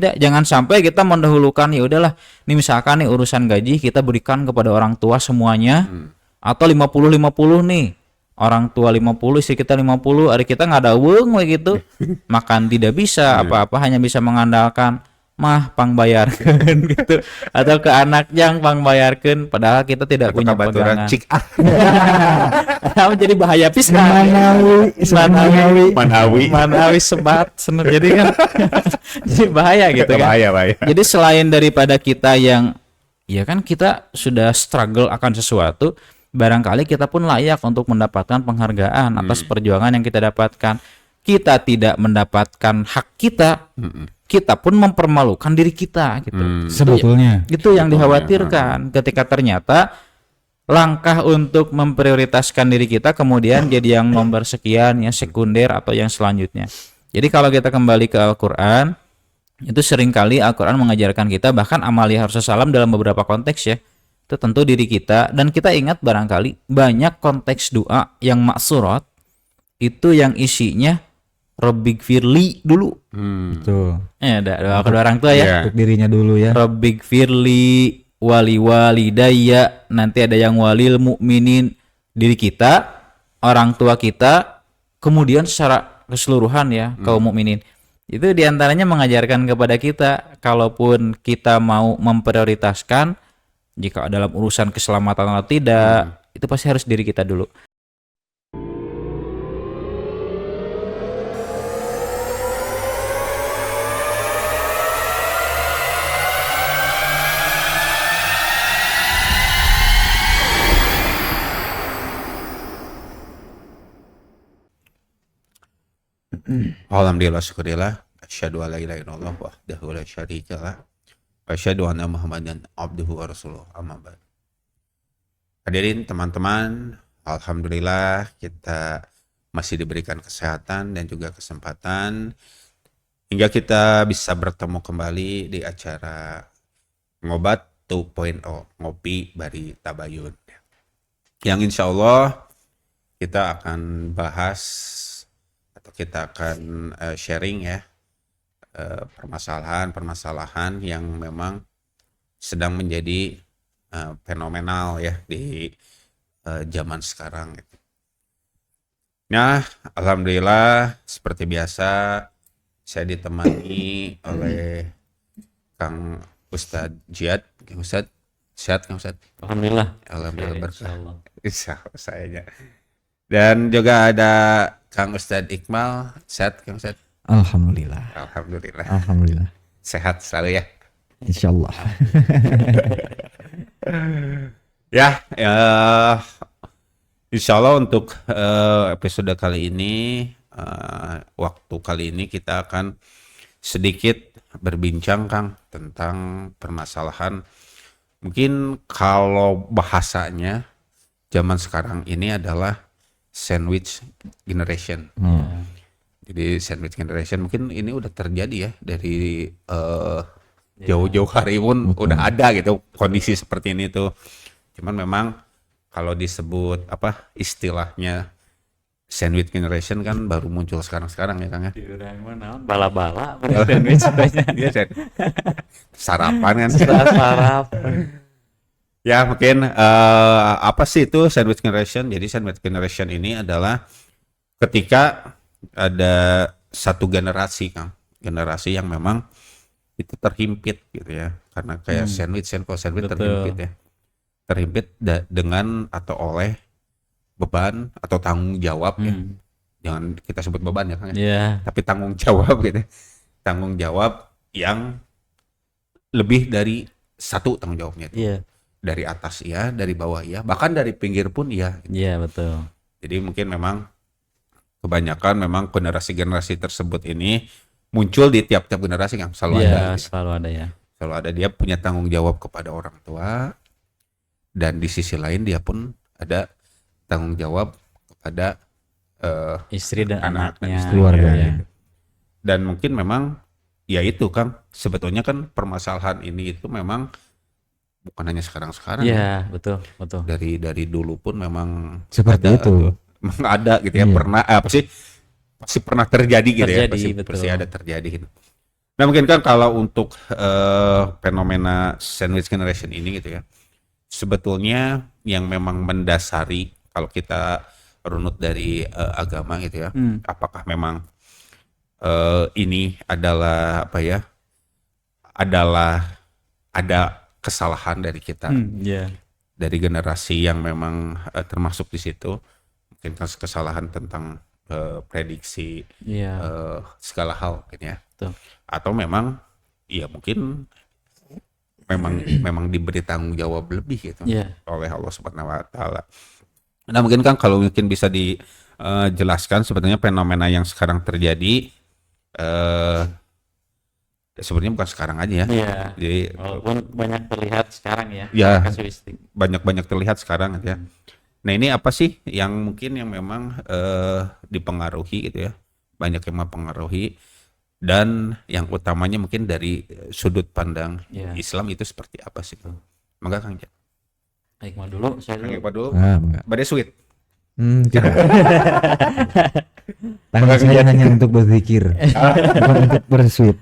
Tidak, jangan sampai kita mendahulukan ya udahlah, ini misalkan nih urusan gaji kita berikan kepada orang tua semuanya, atau 50-50 nih. Orang tua 50, istri kita 50, ada kita nggak ada uang gitu. Makan tidak bisa, apa-apa hanya bisa mengandalkan mah pang bayarkeun gitu, atau ke anak yang pang bayarkeun, padahal kita tidak punya pegangan. Cik Jadi bahaya pisan. Manawi sebat senur, jadi kan jadi bahaya gitu kan. bahaya. Jadi selain daripada kita yang ya kan kita sudah struggle akan sesuatu, barangkali kita pun layak untuk mendapatkan penghargaan atas perjuangan yang kita dapatkan. Kita tidak mendapatkan hak kita, kita pun mempermalukan diri kita gitu. Sebetulnya Itu yang dikhawatirkan ketika ternyata langkah untuk memprioritaskan diri kita kemudian jadi yang nomor sekian, yang sekunder atau yang selanjutnya. Jadi kalau kita kembali ke Al-Qur'an, itu seringkali Al-Qur'an mengajarkan kita, bahkan Amalia Harussalam dalam beberapa konteks ya, itu tentu diri kita, dan kita ingat barangkali banyak konteks doa yang maksurat itu yang isinya Rabbighfirli dulu. betul. Ya, doa kedua orang tua ya. Untuk dirinya dulu ya. Rabbighfirli wali walidayya, nanti ada yang walil mukminin, diri kita, orang tua kita, kemudian secara keseluruhan ya kaum mukminin. Itu diantaranya mengajarkan kepada kita, kalaupun kita mau memprioritaskan jika dalam urusan keselamatan atau tidak, itu pasti harus diri kita dulu. Alhamdulillah, syukurillah, asyhadu an la ilaha illallah wahdahu la syarika lah, wa asyhadu anna Muhammadan abduhu wa rasuluh, amma ba'd. Hadirin teman-teman, alhamdulillah kita masih diberikan kesehatan dan juga kesempatan hingga kita bisa bertemu kembali di acara Ngobat 2.0, Ngopi Bari Tabayun, yang insya Allah kita akan bahas atau kita akan sharing ya permasalahan-permasalahan yang memang sedang menjadi fenomenal ya di zaman sekarang. Nah, alhamdulillah seperti biasa saya ditemani oleh Kang Ustadz Jihad. Kang Ustadz, sehat Kang Ustadz? Alhamdulillah. Alhamdulillah berkah. Insyaallah sayanya. Dan juga ada Kang Ustadz Iqmal, sehat Kang Ustadz? Alhamdulillah. Alhamdulillah. Alhamdulillah. Sehat selalu ya. Insyaallah. Ya, insya Allah untuk episode kali ini, waktu kali ini kita akan sedikit berbincang Kang tentang permasalahan, mungkin kalau bahasanya zaman sekarang ini adalah sandwich generation. Jadi sandwich generation mungkin ini udah terjadi ya dari jauh-jauh hari pun udah ada gitu kondisi seperti ini tuh. Cuman memang kalau disebut apa istilahnya sandwich generation kan baru muncul sekarang-sekarang ya Kang ya. Bala-bala sandwich Iya, sarapan kan. sarapan. Ya mungkin apa sih itu sandwich generation? Jadi sandwich generation ini adalah ketika ada satu generasi Kang, generasi yang memang itu terhimpit gitu ya, karena kayak sandwich terhimpit ya, terhimpit dengan atau oleh beban atau tanggung jawab ya, jangan kita sebut beban ya Kang ya, tapi tanggung jawab gitu, tanggung jawab yang lebih dari satu tanggung jawabnya itu. Dari atas ya, dari bawah ya, bahkan dari pinggir pun ya. Iya betul. Jadi mungkin memang kebanyakan memang generasi-generasi tersebut ini muncul di tiap-tiap generasi kan selalu ada. Selalu ada ya. Selalu ada, dia punya tanggung jawab kepada orang tua, dan di sisi lain dia pun ada tanggung jawab kepada istri dan anaknya, keluarganya. Dan mungkin memang ya itu Kang, sebetulnya kan permasalahan ini itu memang bukan hanya sekarang-sekarang. Iya, betul. Dari dulu pun memang Seperti ada, itu. Memang ada gitu ya, pernah pasti pernah terjadi gitu ya, pasti betul. ada terjadi gitu. Nah mungkin kan kalau untuk fenomena sandwich generation ini gitu ya, sebetulnya yang memang mendasari kalau kita runut dari agama gitu ya, apakah memang ini adalah apa ya, adalah ada kesalahan dari kita, dari generasi yang memang termasuk di situ, mungkin kan kesalahan tentang prediksi segala hal mungkin ya. Betul. Atau memang ya mungkin memang diberi tanggung jawab lebih gitu oleh Allah Subhanahu wa taala. Nah, mungkin kan kalau mungkin bisa dijelaskan sebetulnya fenomena yang sekarang terjadi sebenarnya bukan sekarang aja ya. Jadi Walaupun banyak terlihat sekarang ya. Ya. Kasuistik. banyak terlihat sekarang gitu ya. Nah, ini apa sih yang mungkin yang memang dipengaruhi gitu ya? Banyak yang mempengaruhi, dan yang utamanya mungkin dari sudut pandang Islam itu seperti apa sih? Maka Kang Jack. Baik, mau dulu saya Kang dulu. Jack dulu. Enggak. Badai sweet. Tidak. Tangan saya hanya untuk berzikir, bukan untuk bersuit.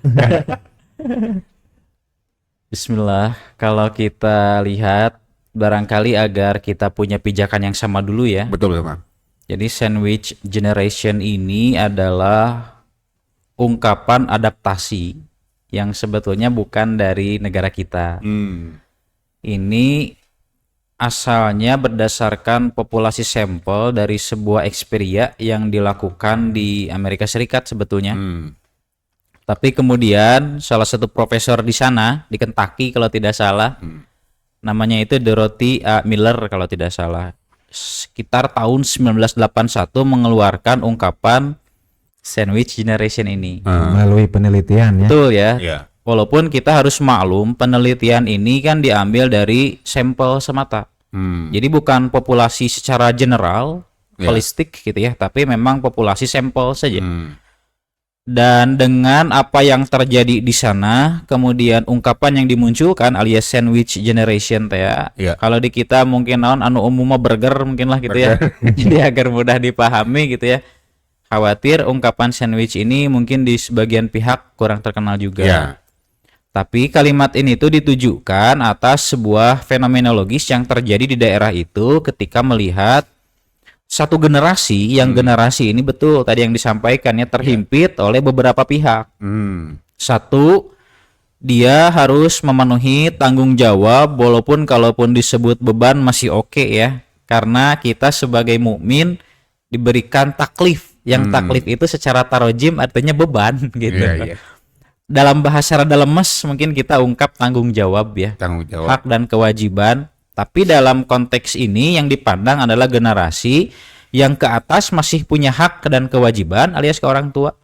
Bismillah, kalau kita lihat barangkali agar kita punya pijakan yang sama dulu ya. Betul Kang. Jadi sandwich generation ini adalah ungkapan adaptasi yang sebetulnya bukan dari negara kita. Ini asalnya berdasarkan populasi sampel dari sebuah eksperimen yang dilakukan di Amerika Serikat sebetulnya. Tapi kemudian salah satu profesor di sana, di Kentucky kalau tidak salah, namanya itu Dorothy A. Miller kalau tidak salah, sekitar tahun 1981 mengeluarkan ungkapan sandwich generation ini. Melalui penelitian ya. Betul ya. Ya. Walaupun kita harus maklum penelitian ini kan diambil dari sampel semata. Jadi bukan populasi secara general, holistik gitu ya, tapi memang populasi sampel saja. Dan dengan apa yang terjadi di sana, kemudian ungkapan yang dimunculkan alias sandwich generation teh ya. Kalau di kita mungkin naon anu umum mah burger mungkin lah gitu ya. Jadi agar mudah dipahami gitu ya. Khawatir ungkapan sandwich ini mungkin di sebagian pihak kurang terkenal juga. Tapi kalimat ini tuh ditujukan atas sebuah fenomenologis yang terjadi di daerah itu ketika melihat satu generasi yang generasi ini betul tadi yang disampaikannya terhimpit oleh beberapa pihak. Satu, dia harus memenuhi tanggung jawab walaupun kalaupun disebut beban masih oke ya. Karena kita sebagai mukmin diberikan taklif. Yang taklif itu secara tarojim artinya beban gitu. Dalam bahasa rada lemes mungkin kita ungkap tanggung jawab ya. Tanggung jawab. Hak dan kewajiban. Tapi dalam konteks ini yang dipandang adalah generasi yang ke atas masih punya hak dan kewajiban alias ke orang tua.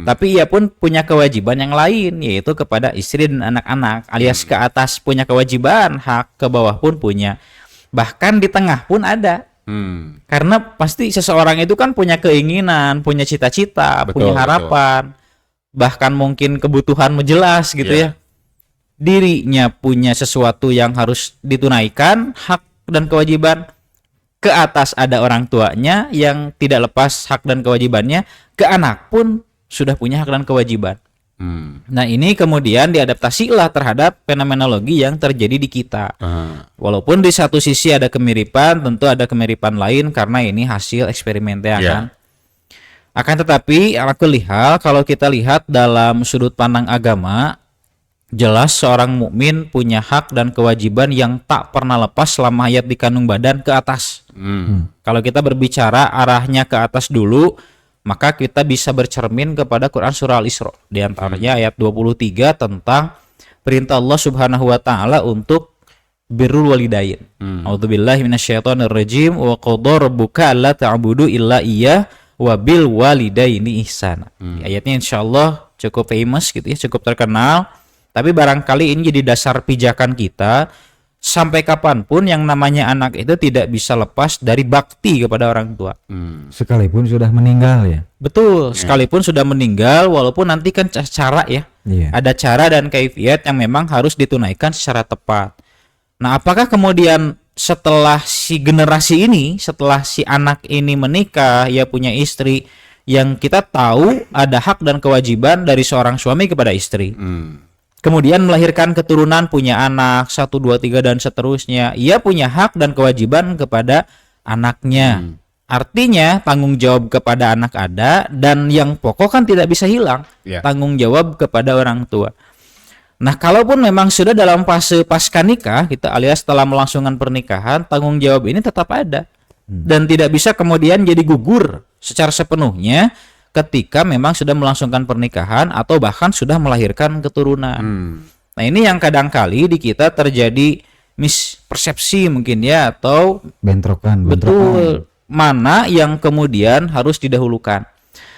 Tapi ia pun punya kewajiban yang lain yaitu kepada istri dan anak-anak alias ke atas punya kewajiban, hak ke bawah pun punya. Bahkan di tengah pun ada. Karena pasti seseorang itu kan punya keinginan, punya cita-cita, punya harapan. Bahkan mungkin kebutuhan menjelas gitu ya. Dirinya punya sesuatu yang harus ditunaikan, hak dan kewajiban. Ke atas ada orang tuanya yang tidak lepas hak dan kewajibannya, ke anak pun sudah punya hak dan kewajiban. Nah ini kemudian diadaptasilah terhadap fenomenologi yang terjadi di kita. Walaupun di satu sisi ada kemiripan, tentu ada kemiripan lain karena ini hasil eksperimen kan. Akan tetapi aku lihat kalau kita lihat dalam sudut pandang agama, jelas seorang mukmin punya hak dan kewajiban yang tak pernah lepas selama hayat di kandung badan ke atas. Kalau kita berbicara arahnya ke atas dulu, maka kita bisa bercermin kepada Quran surah Al-Isra. Di antaranya ayat 23 tentang perintah Allah Subhanahu wa taala untuk birrul walidain. A'udzubillahi minasyaitonirrajim wa qadara rabbuka alla ta'budu illa iyyah wa bil walidaini ihsana. Ayatnya insyaallah cukup famous gitu ya, cukup terkenal. Tapi barangkali ini jadi dasar pijakan kita sampai kapanpun yang namanya anak itu tidak bisa lepas dari bakti kepada orang tua. Sekalipun sudah meninggal ya. Betul, sekalipun sudah meninggal walaupun nanti kan cara ya. Ada cara dan kaifiat yang memang harus ditunaikan secara tepat. Nah, apakah kemudian setelah si generasi ini, setelah si anak ini menikah, ia punya istri, yang kita tahu ada hak dan kewajiban dari seorang suami kepada istri. Kemudian melahirkan keturunan, punya anak 1, 2, 3 dan seterusnya. Ia punya hak dan kewajiban kepada anaknya. Artinya tanggung jawab kepada anak ada, dan yang pokok kan tidak bisa hilang, tanggung jawab kepada orang tua. Nah, kalaupun memang sudah dalam fase pasca nikah, kita alias setelah melangsungkan pernikahan, tanggung jawab ini tetap ada dan tidak bisa kemudian jadi gugur secara sepenuhnya ketika memang sudah melangsungkan pernikahan atau bahkan sudah melahirkan keturunan. Nah, ini yang kadang-kali di kita terjadi mispersepsi mungkin ya, atau bentrokan. betul mana yang kemudian harus didahulukan.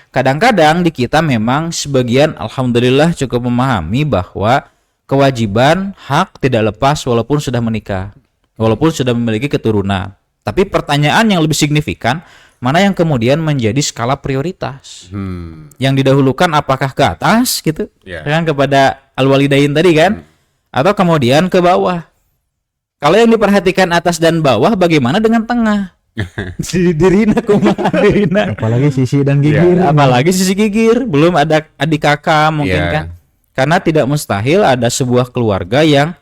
Kadang-kadang di kita memang sebagian alhamdulillah cukup memahami bahwa kewajiban hak tidak lepas walaupun sudah menikah, walaupun sudah memiliki keturunan. Tapi pertanyaan yang lebih signifikan, mana yang kemudian menjadi skala prioritas? Yang didahulukan apakah ke atas gitu, kan kepada al-walidain tadi kan, atau kemudian ke bawah? Kalau yang diperhatikan atas dan bawah, bagaimana dengan tengah? Dirina kumaha dirina. Apalagi sisi dan gigir. Apalagi sisi gigir, belum ada adik kakak mungkin kan. Karena tidak mustahil ada sebuah keluarga yang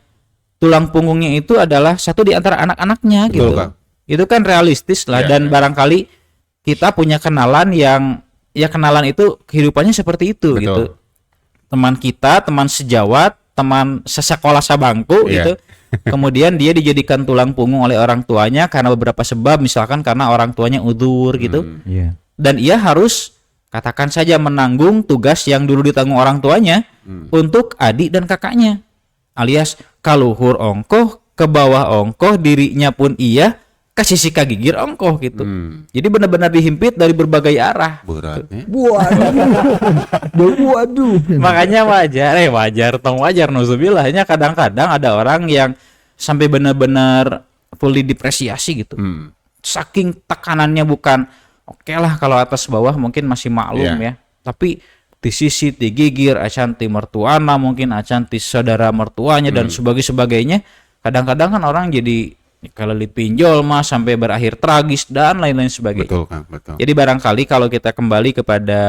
tulang punggungnya itu adalah satu di antara anak-anaknya gitu. Kak. Itu kan realistis lah, dan barangkali kita punya kenalan yang ya kenalan itu kehidupannya seperti itu gitu. Teman kita, teman sejawat, teman sesekolah sabangku gitu. Kemudian dia dijadikan tulang punggung oleh orang tuanya karena beberapa sebab, misalkan karena orang tuanya udzur gitu. Dan ia harus katakan saja menanggung tugas yang dulu ditanggung orang tuanya untuk adik dan kakaknya. Alias kaluhur ongkoh, ke bawah ongkoh, dirinya pun iya, ke sisi kagigir ongkoh gitu. Jadi benar-benar dihimpit dari berbagai arah. Beratnya. Waduh. Makanya wajar nauzubillah-nya kadang-kadang ada orang yang sampai benar-benar fully depresiasi gitu. Saking tekanannya, bukan oke lah kalau atas bawah mungkin masih maklum ya. Tapi di sisi digigir acan ti mertuana, mungkin acan ti saudara mertuanya dan sebagainya. Kadang-kadang kan orang jadi kalau dipinjol mah sampai berakhir tragis dan lain-lain sebagainya. Betul, Kang, betul. Jadi barangkali kalau kita kembali kepada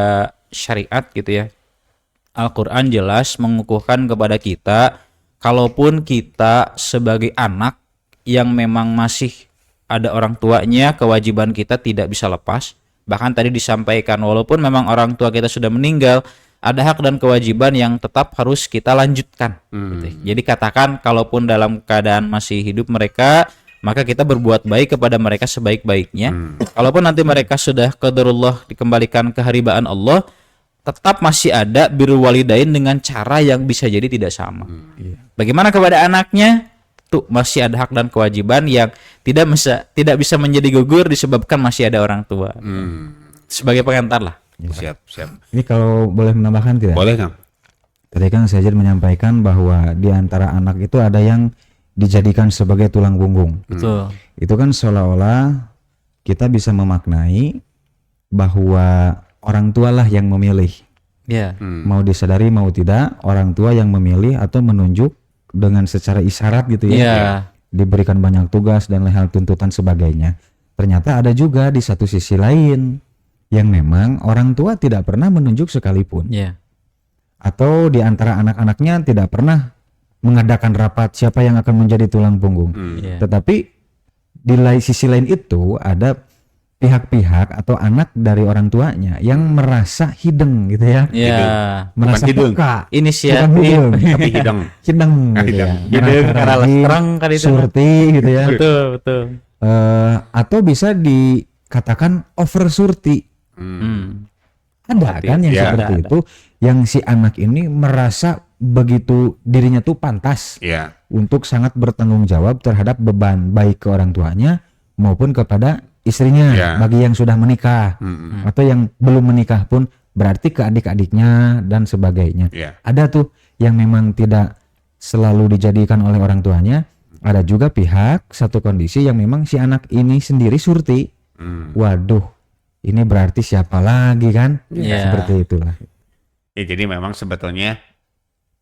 syariat gitu ya, Al-Quran jelas mengukuhkan kepada kita, kalaupun kita sebagai anak yang memang masih ada orang tuanya, kewajiban kita tidak bisa lepas. Bahkan tadi disampaikan, walaupun memang orang tua kita sudah meninggal, ada hak dan kewajiban yang tetap harus kita lanjutkan gitu. Jadi katakan kalaupun dalam keadaan masih hidup mereka, maka kita berbuat baik kepada mereka sebaik-baiknya. Kalaupun nanti mereka sudah qadarullah dikembalikan ke haribaan Allah, tetap masih ada birrul walidain dengan cara yang bisa jadi tidak sama. Bagaimana kepada anaknya? Tuh masih ada hak dan kewajiban yang tidak bisa menjadi gugur disebabkan masih ada orang tua. Sebagai pengantar lah. Siap. Ini kalau boleh menambahkan tidak? Boleh, Kang. Tadi kan saya menyampaikan bahwa di antara anak itu ada yang dijadikan sebagai tulang punggung. Betul. Itu kan seolah-olah kita bisa memaknai bahwa orang tualah yang memilih. Mau disadari mau tidak, orang tua yang memilih atau menunjuk dengan secara isyarat gitu ya. Diberikan banyak tugas dan hal tuntutan sebagainya. Ternyata ada juga di satu sisi lain yang memang orang tua tidak pernah menunjuk sekalipun. Atau di antara anak-anaknya tidak pernah mengadakan rapat siapa yang akan menjadi tulang punggung. Tetapi di sisi lain itu ada pihak-pihak atau anak dari orang tuanya yang merasa hideng gitu ya. Merasa peka. Inisiatif. Tapi hidang. Hideng gitu ya. Hideng karena lestreng kan itu. Surti gitu ya. Betul. Atau bisa dikatakan over surti. Ada kan yang seperti itu, yang si anak ini merasa begitu dirinya tuh pantas untuk sangat bertanggung jawab terhadap beban baik ke orang tuanya maupun kepada istrinya bagi yang sudah menikah atau yang belum menikah pun berarti ke adik-adiknya dan sebagainya. Ada tuh yang memang tidak selalu dijadikan oleh orang tuanya, ada juga pihak satu kondisi yang memang si anak ini sendiri surti. Waduh, ini berarti siapa lagi kan? Seperti itulah. Ya, jadi memang sebetulnya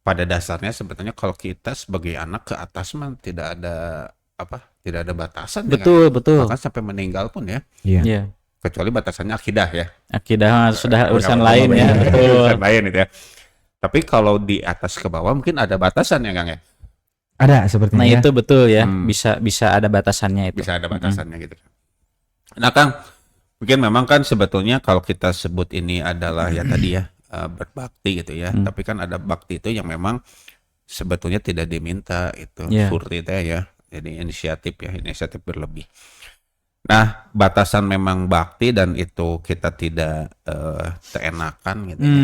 pada dasarnya sebetulnya kalau kita sebagai anak ke atas mah tidak ada batasan. Betul. Bahkan sampai meninggal pun ya. kecuali batasannya akidah ya. Akidah sudah urusan lain ya. Betul. Urusan lain itu ya. Tapi kalau di atas ke bawah mungkin ada batasan ya Kang ya. Ada sepertinya. Nah ya. itu betul ya, bisa ada batasannya itu. Bisa ada batasannya gitu. Nah Kang, mungkin memang kan sebetulnya kalau kita sebut ini adalah ya tadi ya berbakti gitu ya. Tapi kan ada bakti itu yang memang sebetulnya tidak diminta itu surti ya. Jadi inisiatif berlebih. Nah, batasan memang bakti dan itu kita tidak teenakan gitu ya.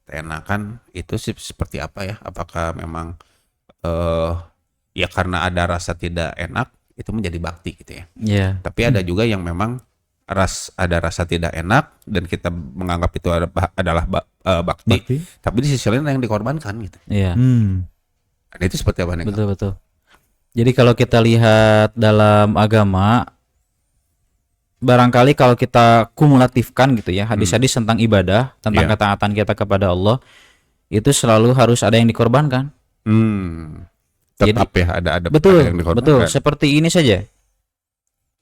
Teenakan itu seperti apa ya? Apakah memang ya karena ada rasa tidak enak itu menjadi bakti gitu ya. Tapi ada juga yang memang ada rasa tidak enak dan kita menganggap itu adalah bakti. Tapi di sisi lain ada yang dikorbankan gitu. Nah, itu seperti apa nih? Betul. Jadi kalau kita lihat dalam agama, barangkali kalau kita kumulatifkan gitu ya, hadis-hadis tentang ibadah, tentang ketaatan kita kepada Allah, itu selalu harus ada yang dikorbankan. Tetap ya ada betul, yang dikorbankan. Betul, seperti ini saja.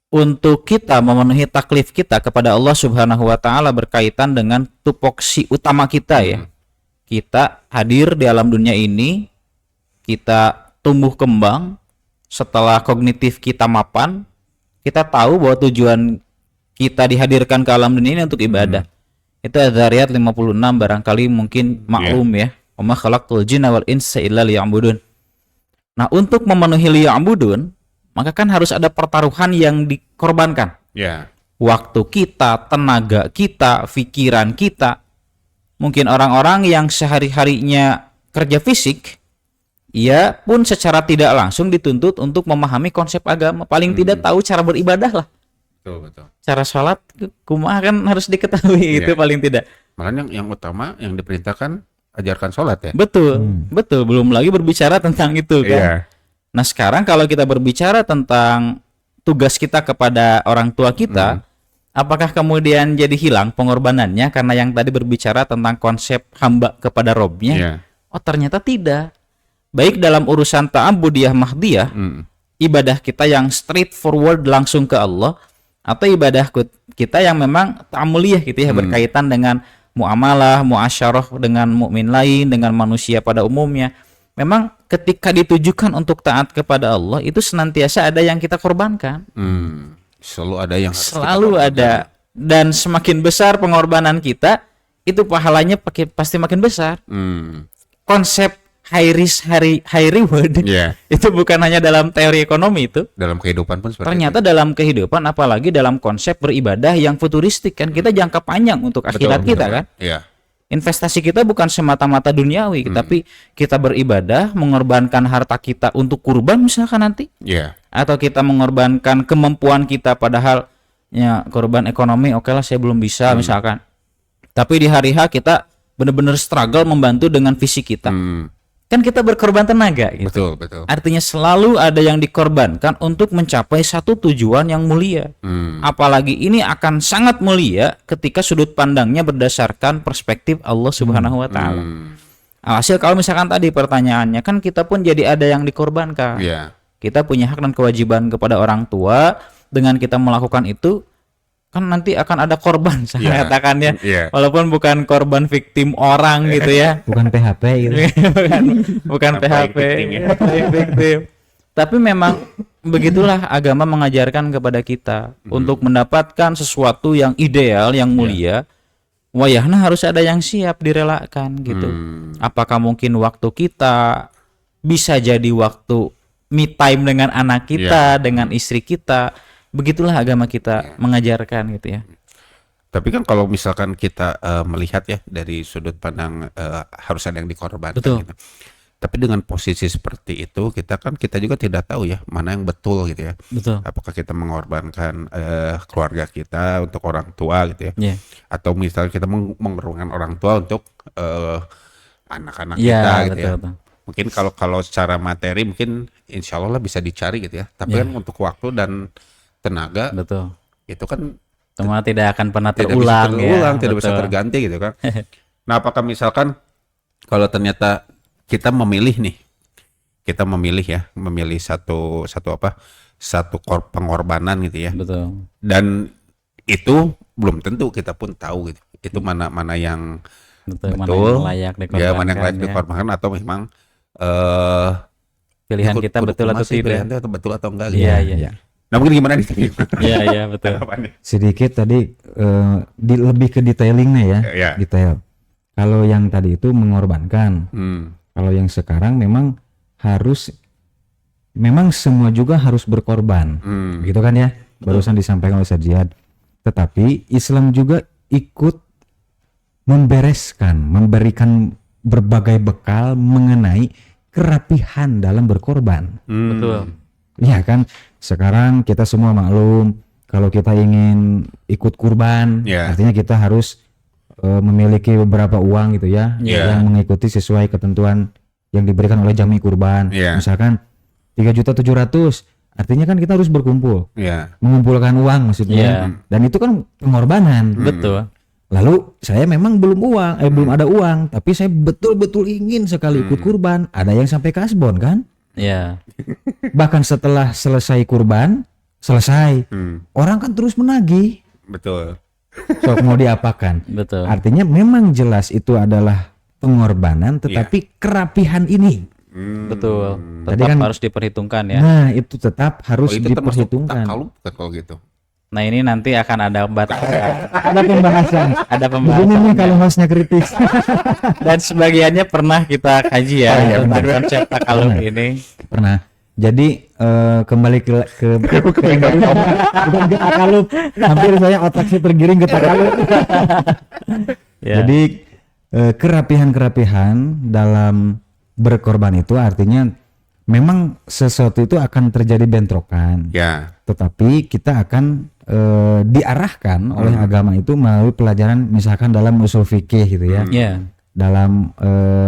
Untuk kita memenuhi taklif kita kepada Allah Subhanahu wa taala berkaitan dengan tupoksi utama kita ya. Kita hadir di alam dunia ini, kita tumbuh kembang, setelah kognitif kita mapan, kita tahu bahwa tujuan kita dihadirkan ke alam dunia ini untuk ibadah. Itu Adz-Dzariyat 56 barangkali mungkin maklum ya. Wa ma khalaqtul jinna wal insa illa liya'budun. Nah, untuk memenuhi liya'budun, maka kan harus ada pertaruhan yang dikorbankan. Waktu kita, tenaga kita, pikiran kita. Mungkin orang-orang yang sehari-harinya kerja fisik, ia pun secara tidak langsung dituntut untuk memahami konsep agama. Paling tidak tahu cara beribadah lah. Betul. Cara sholat kumaha kan harus diketahui itu paling tidak. Malah yang utama yang diperintahkan ajarkan sholat ya. Betul. Belum lagi berbicara tentang itu kan. Nah sekarang kalau kita berbicara tentang tugas kita kepada orang tua kita, apakah kemudian jadi hilang pengorbanannya karena yang tadi berbicara tentang konsep hamba kepada Robnya? Oh ternyata tidak. Baik dalam urusan ta'abudiyah mahdiyah, ibadah kita yang straightforward langsung ke Allah, atau ibadah kita yang memang ta'amuliyah gitu ya, berkaitan dengan muamalah, muasyarah dengan mukmin lain, dengan manusia pada umumnya. Memang ketika ditujukan untuk taat kepada Allah, itu senantiasa ada yang kita korbankan. Selalu ada yang harus selalu ada. Dan semakin besar pengorbanan kita, itu pahalanya pasti makin besar. Konsep high risk high reward itu bukan hanya dalam teori ekonomi, itu dalam kehidupan pun seperti ternyata itu. Dalam kehidupan, apalagi dalam konsep beribadah yang futuristik kan, kita jangka panjang untuk akhirat kita kan. Investasi kita bukan semata-mata duniawi, tapi kita beribadah, mengorbankan harta kita untuk kurban misalkan nanti, atau kita mengorbankan kemampuan kita, padahal ya korban ekonomi oke lah saya belum bisa misalkan, tapi di hari H kita benar-benar struggle membantu dengan fisik kita. Kan kita berkorban tenaga gitu. Betul. Artinya selalu ada yang dikorbankan untuk mencapai satu tujuan yang mulia. Apalagi ini akan sangat mulia ketika sudut pandangnya berdasarkan perspektif Allah Subhanahu wa taala. Hasil kalau misalkan tadi pertanyaannya, kan kita pun jadi ada yang dikorbankan. Kita punya hak dan kewajiban kepada orang tua, dengan kita melakukan itu kan nanti akan ada korban, saya katakan ya. Walaupun bukan korban victim orang gitu ya. Bukan PHP gitu. bukan PHP. Victim. Tapi memang begitulah agama mengajarkan kepada kita untuk mendapatkan sesuatu yang ideal, yang mulia. Wayahna harus ada yang siap direlakan gitu. Apakah mungkin waktu kita, bisa jadi waktu me time dengan anak kita, dengan istri kita. Begitulah agama kita mengajarkan gitu ya. Tapi kan kalau misalkan kita melihat ya dari sudut pandang harus ada yang dikorbankan gitu. Tapi dengan posisi seperti itu kita juga tidak tahu ya mana yang betul gitu ya. Apakah kita mengorbankan keluarga kita untuk orang tua gitu ya. Atau misalnya kita mengorbankan orang tua untuk anak-anak kita gitu ya. Mungkin kalau secara materi mungkin insya Allah bisa dicari gitu ya. Tapi kan untuk waktu dan tenaga itu kan semua tidak akan pernah tidak bisa terganti gitu kan. Nah apakah misalkan kalau ternyata kita memilih satu pengorbanan gitu ya, dan itu belum tentu kita pun tahu gitu. Itu mana yang betul, betul, mana yang layak dikorbankan, ya mana yang layak ya. dikorbankan atau memang Pilihan ikut kita betul atau masih tidak. pilihan itu betul atau enggak gitu. Iya, iya. Nah mungkin gimana nih? Iya, betul. Sedikit tadi lebih ke detailingnya ya, Ya. detail. Kalau yang tadi itu mengorbankan, kalau yang sekarang memang semua juga harus berkorban, gitu kan ya? Barusan disampaikan oleh Ustaz Jihad. Tetapi Islam juga ikut memberikan berbagai bekal mengenai kerapihan dalam berkorban. Betul. Ya kan, sekarang kita semua maklum kalau kita ingin ikut kurban, artinya kita harus memiliki beberapa uang gitu ya, yang mengikuti sesuai ketentuan yang diberikan oleh jami kurban. Misalkan 3.700.000, artinya kan kita harus berkumpul, mengumpulkan uang maksudnya, dan itu kan pengorbanan. Betul. Lalu saya memang belum ada uang, tapi saya betul-betul ingin sekali ikut kurban. Ada yang sampai kasbon kan? Iya. Bahkan setelah selesai kurban, orang kan terus menagih. Betul. So mau diapakan? Betul. Artinya memang jelas itu adalah pengorbanan, tetapi kerapihan ini. Betul. Tadi Tetap kan harus diperhitungkan ya. Nah itu tetap harus Itu termasuk diperhitungkan. takaluf kan kalau gitu. Nah, ini nanti akan ada Ada pembahasan. ada Begini pembahasan. nih kalau hostnya kritis. Dan sebagiannya pernah kita kaji ya tentang konsep takaluf ini. Pernah. Jadi kembali ke bukan ke takaluf. Hampir saya otak saya tergiring ke takaluf. Ya. Jadi kerapihan dalam berkorban itu artinya memang sesuatu itu akan terjadi bentrokan. Tetapi kita akan diarahkan oleh agama itu melalui pelajaran misalkan dalam usul fikih gitu ya. Dalam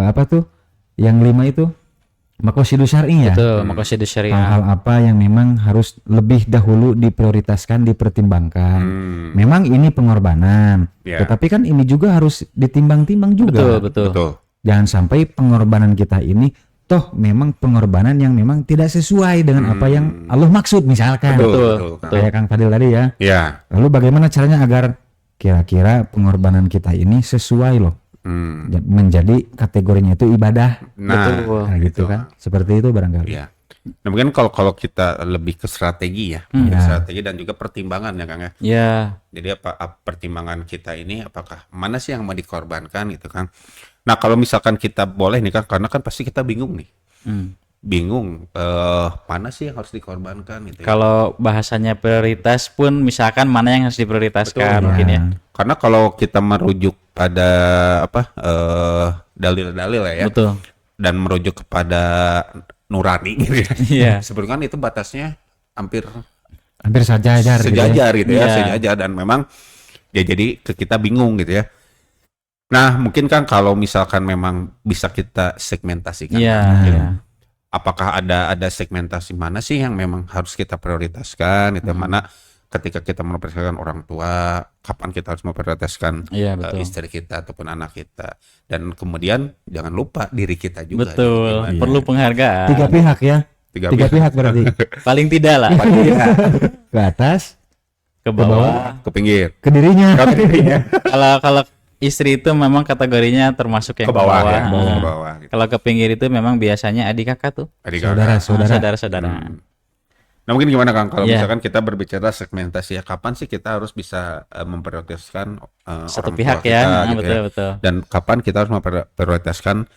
apa tuh? Yang 5 itu maqasidus syar'i ya. Betul, maqasidus syariah. Hal-hal apa yang memang harus lebih dahulu diprioritaskan, dipertimbangkan. Memang ini pengorbanan, tetapi kan ini juga harus ditimbang-timbang juga. Betul. Jangan sampai pengorbanan kita ini toh memang pengorbanan yang memang tidak sesuai dengan apa yang Allah maksud misalkan. Betul. Kayak Kang Fadil tadi ya. Lalu bagaimana caranya agar kira-kira pengorbanan kita ini sesuai loh. Menjadi kategorinya itu ibadah. Nah gitu kan. Seperti itu barangkali. Nah mungkin kalau kita lebih ke strategi ya, strategi dan juga pertimbangan ya Kang ya. Jadi apa pertimbangan kita ini apakah mana sih yang mau dikorbankan gitu kan. Nah kalau misalkan kita boleh nih kan, karena kan pasti kita bingung nih, bingung mana sih yang harus dikorbankan gitu. Kalau bahasanya prioritas pun misalkan mana yang harus diprioritaskan mungkin ya. Karena kalau kita merujuk pada dalil-dalil ya, dan merujuk kepada nurani gitu ya, sebenarnya kan itu batasnya hampir sejajar gitu ya, sejajar dan memang ya jadi kita bingung gitu ya. Nah mungkin kan kalau misalkan memang bisa kita segmentasikan, apakah ada segmentasi mana sih yang memang harus kita prioritaskan, itu mana ketika kita memprioritaskan orang tua, kapan kita harus memprioritaskan istri kita ataupun anak kita, dan kemudian jangan lupa diri kita juga. Betul, perlu penghargaan. 3 pihak ya. 3 pihak berarti. Paling tidak lah. Ke atas, ke bawah, ke pinggir, ke dirinya. Kalau istri itu memang kategorinya termasuk yang ke bawah. Ke bawah gitu. Kalau ke pinggir itu memang biasanya adik kakak tuh. Saudara-saudara. Nah mungkin gimana Kang kalau misalkan kita berbicara segmentasi ya, kapan sih kita harus bisa memprioritaskan satu orang pihak tua kita, ya, gitu betul. Dan kapan kita harus memprioritaskan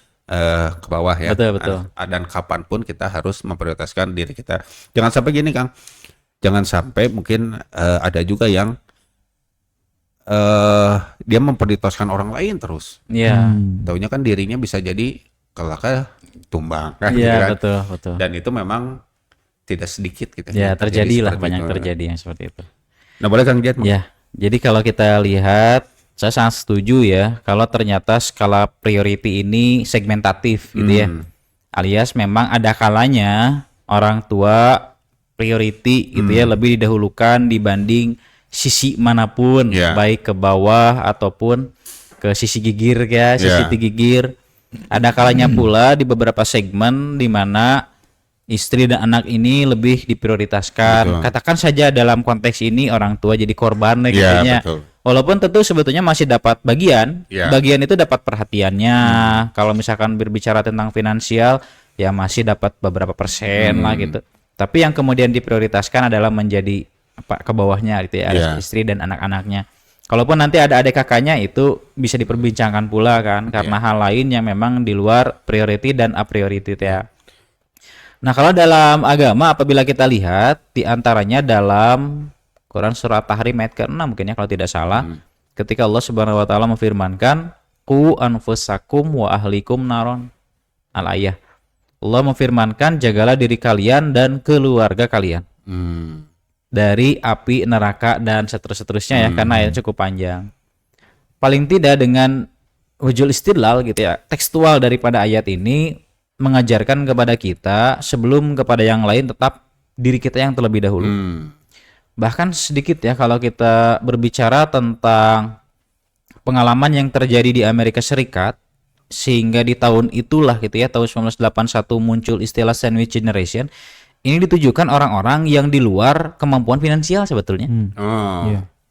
ke bawah ya. Betul. Dan kapan pun kita harus memprioritaskan diri kita. Jangan sampai gini Kang, jangan sampai mungkin ada juga yang dia memprioritaskan orang lain terus. Taunya kan dirinya bisa jadi kelak tumbang kan. Iya betul. Dan itu memang tidak sedikit gitu. Ya terjadilah banyak terjadi yang seperti itu. Nah boleh Kang Jihad? Ya jadi kalau kita lihat, saya sangat setuju ya kalau ternyata skala priority ini segmentatif gitu ya. Alias memang ada kalanya orang tua priority gitu ya lebih didahulukan dibanding sisi manapun, baik ke bawah ataupun ke sisi gigir ya, sisi gigir. Ada kalanya pula di beberapa segmen di mana istri dan anak ini lebih diprioritaskan. Katakan saja dalam konteks ini orang tua jadi korban gitu ya. Walaupun tentu sebetulnya masih dapat bagian, Ya. bagian itu dapat perhatiannya. Kalau misalkan berbicara tentang finansial, ya masih dapat beberapa persen lah gitu. Tapi yang kemudian diprioritaskan adalah menjadi apa ke bawahnya gitu ya, Ya. istri dan anak-anaknya. Kalaupun nanti ada adik kakaknya itu bisa diperbincangkan pula kan, karena hal lain yang memang di luar priority dan a priority ya. Nah, kalau dalam agama apabila kita lihat di antaranya dalam Quran surat Tahrim ayat ke-6 mungkin ya kalau tidak salah, ketika Allah Subhanahu wa taala memfirmankan qu anfusakum wa ahlikum naron al-ayah. Allah memfirmankan jagalah diri kalian dan keluarga kalian dari api neraka dan seterusnya ya, karena ayatnya cukup panjang. Paling tidak dengan wujul istidlal gitu ya, tekstual daripada ayat ini mengajarkan kepada kita sebelum kepada yang lain tetap diri kita yang terlebih dahulu. Bahkan sedikit ya kalau kita berbicara tentang pengalaman yang terjadi di Amerika Serikat, sehingga di tahun itulah gitu ya, tahun 1981 muncul istilah sandwich generation. Ini ditujukan orang-orang yang di luar kemampuan finansial sebetulnya.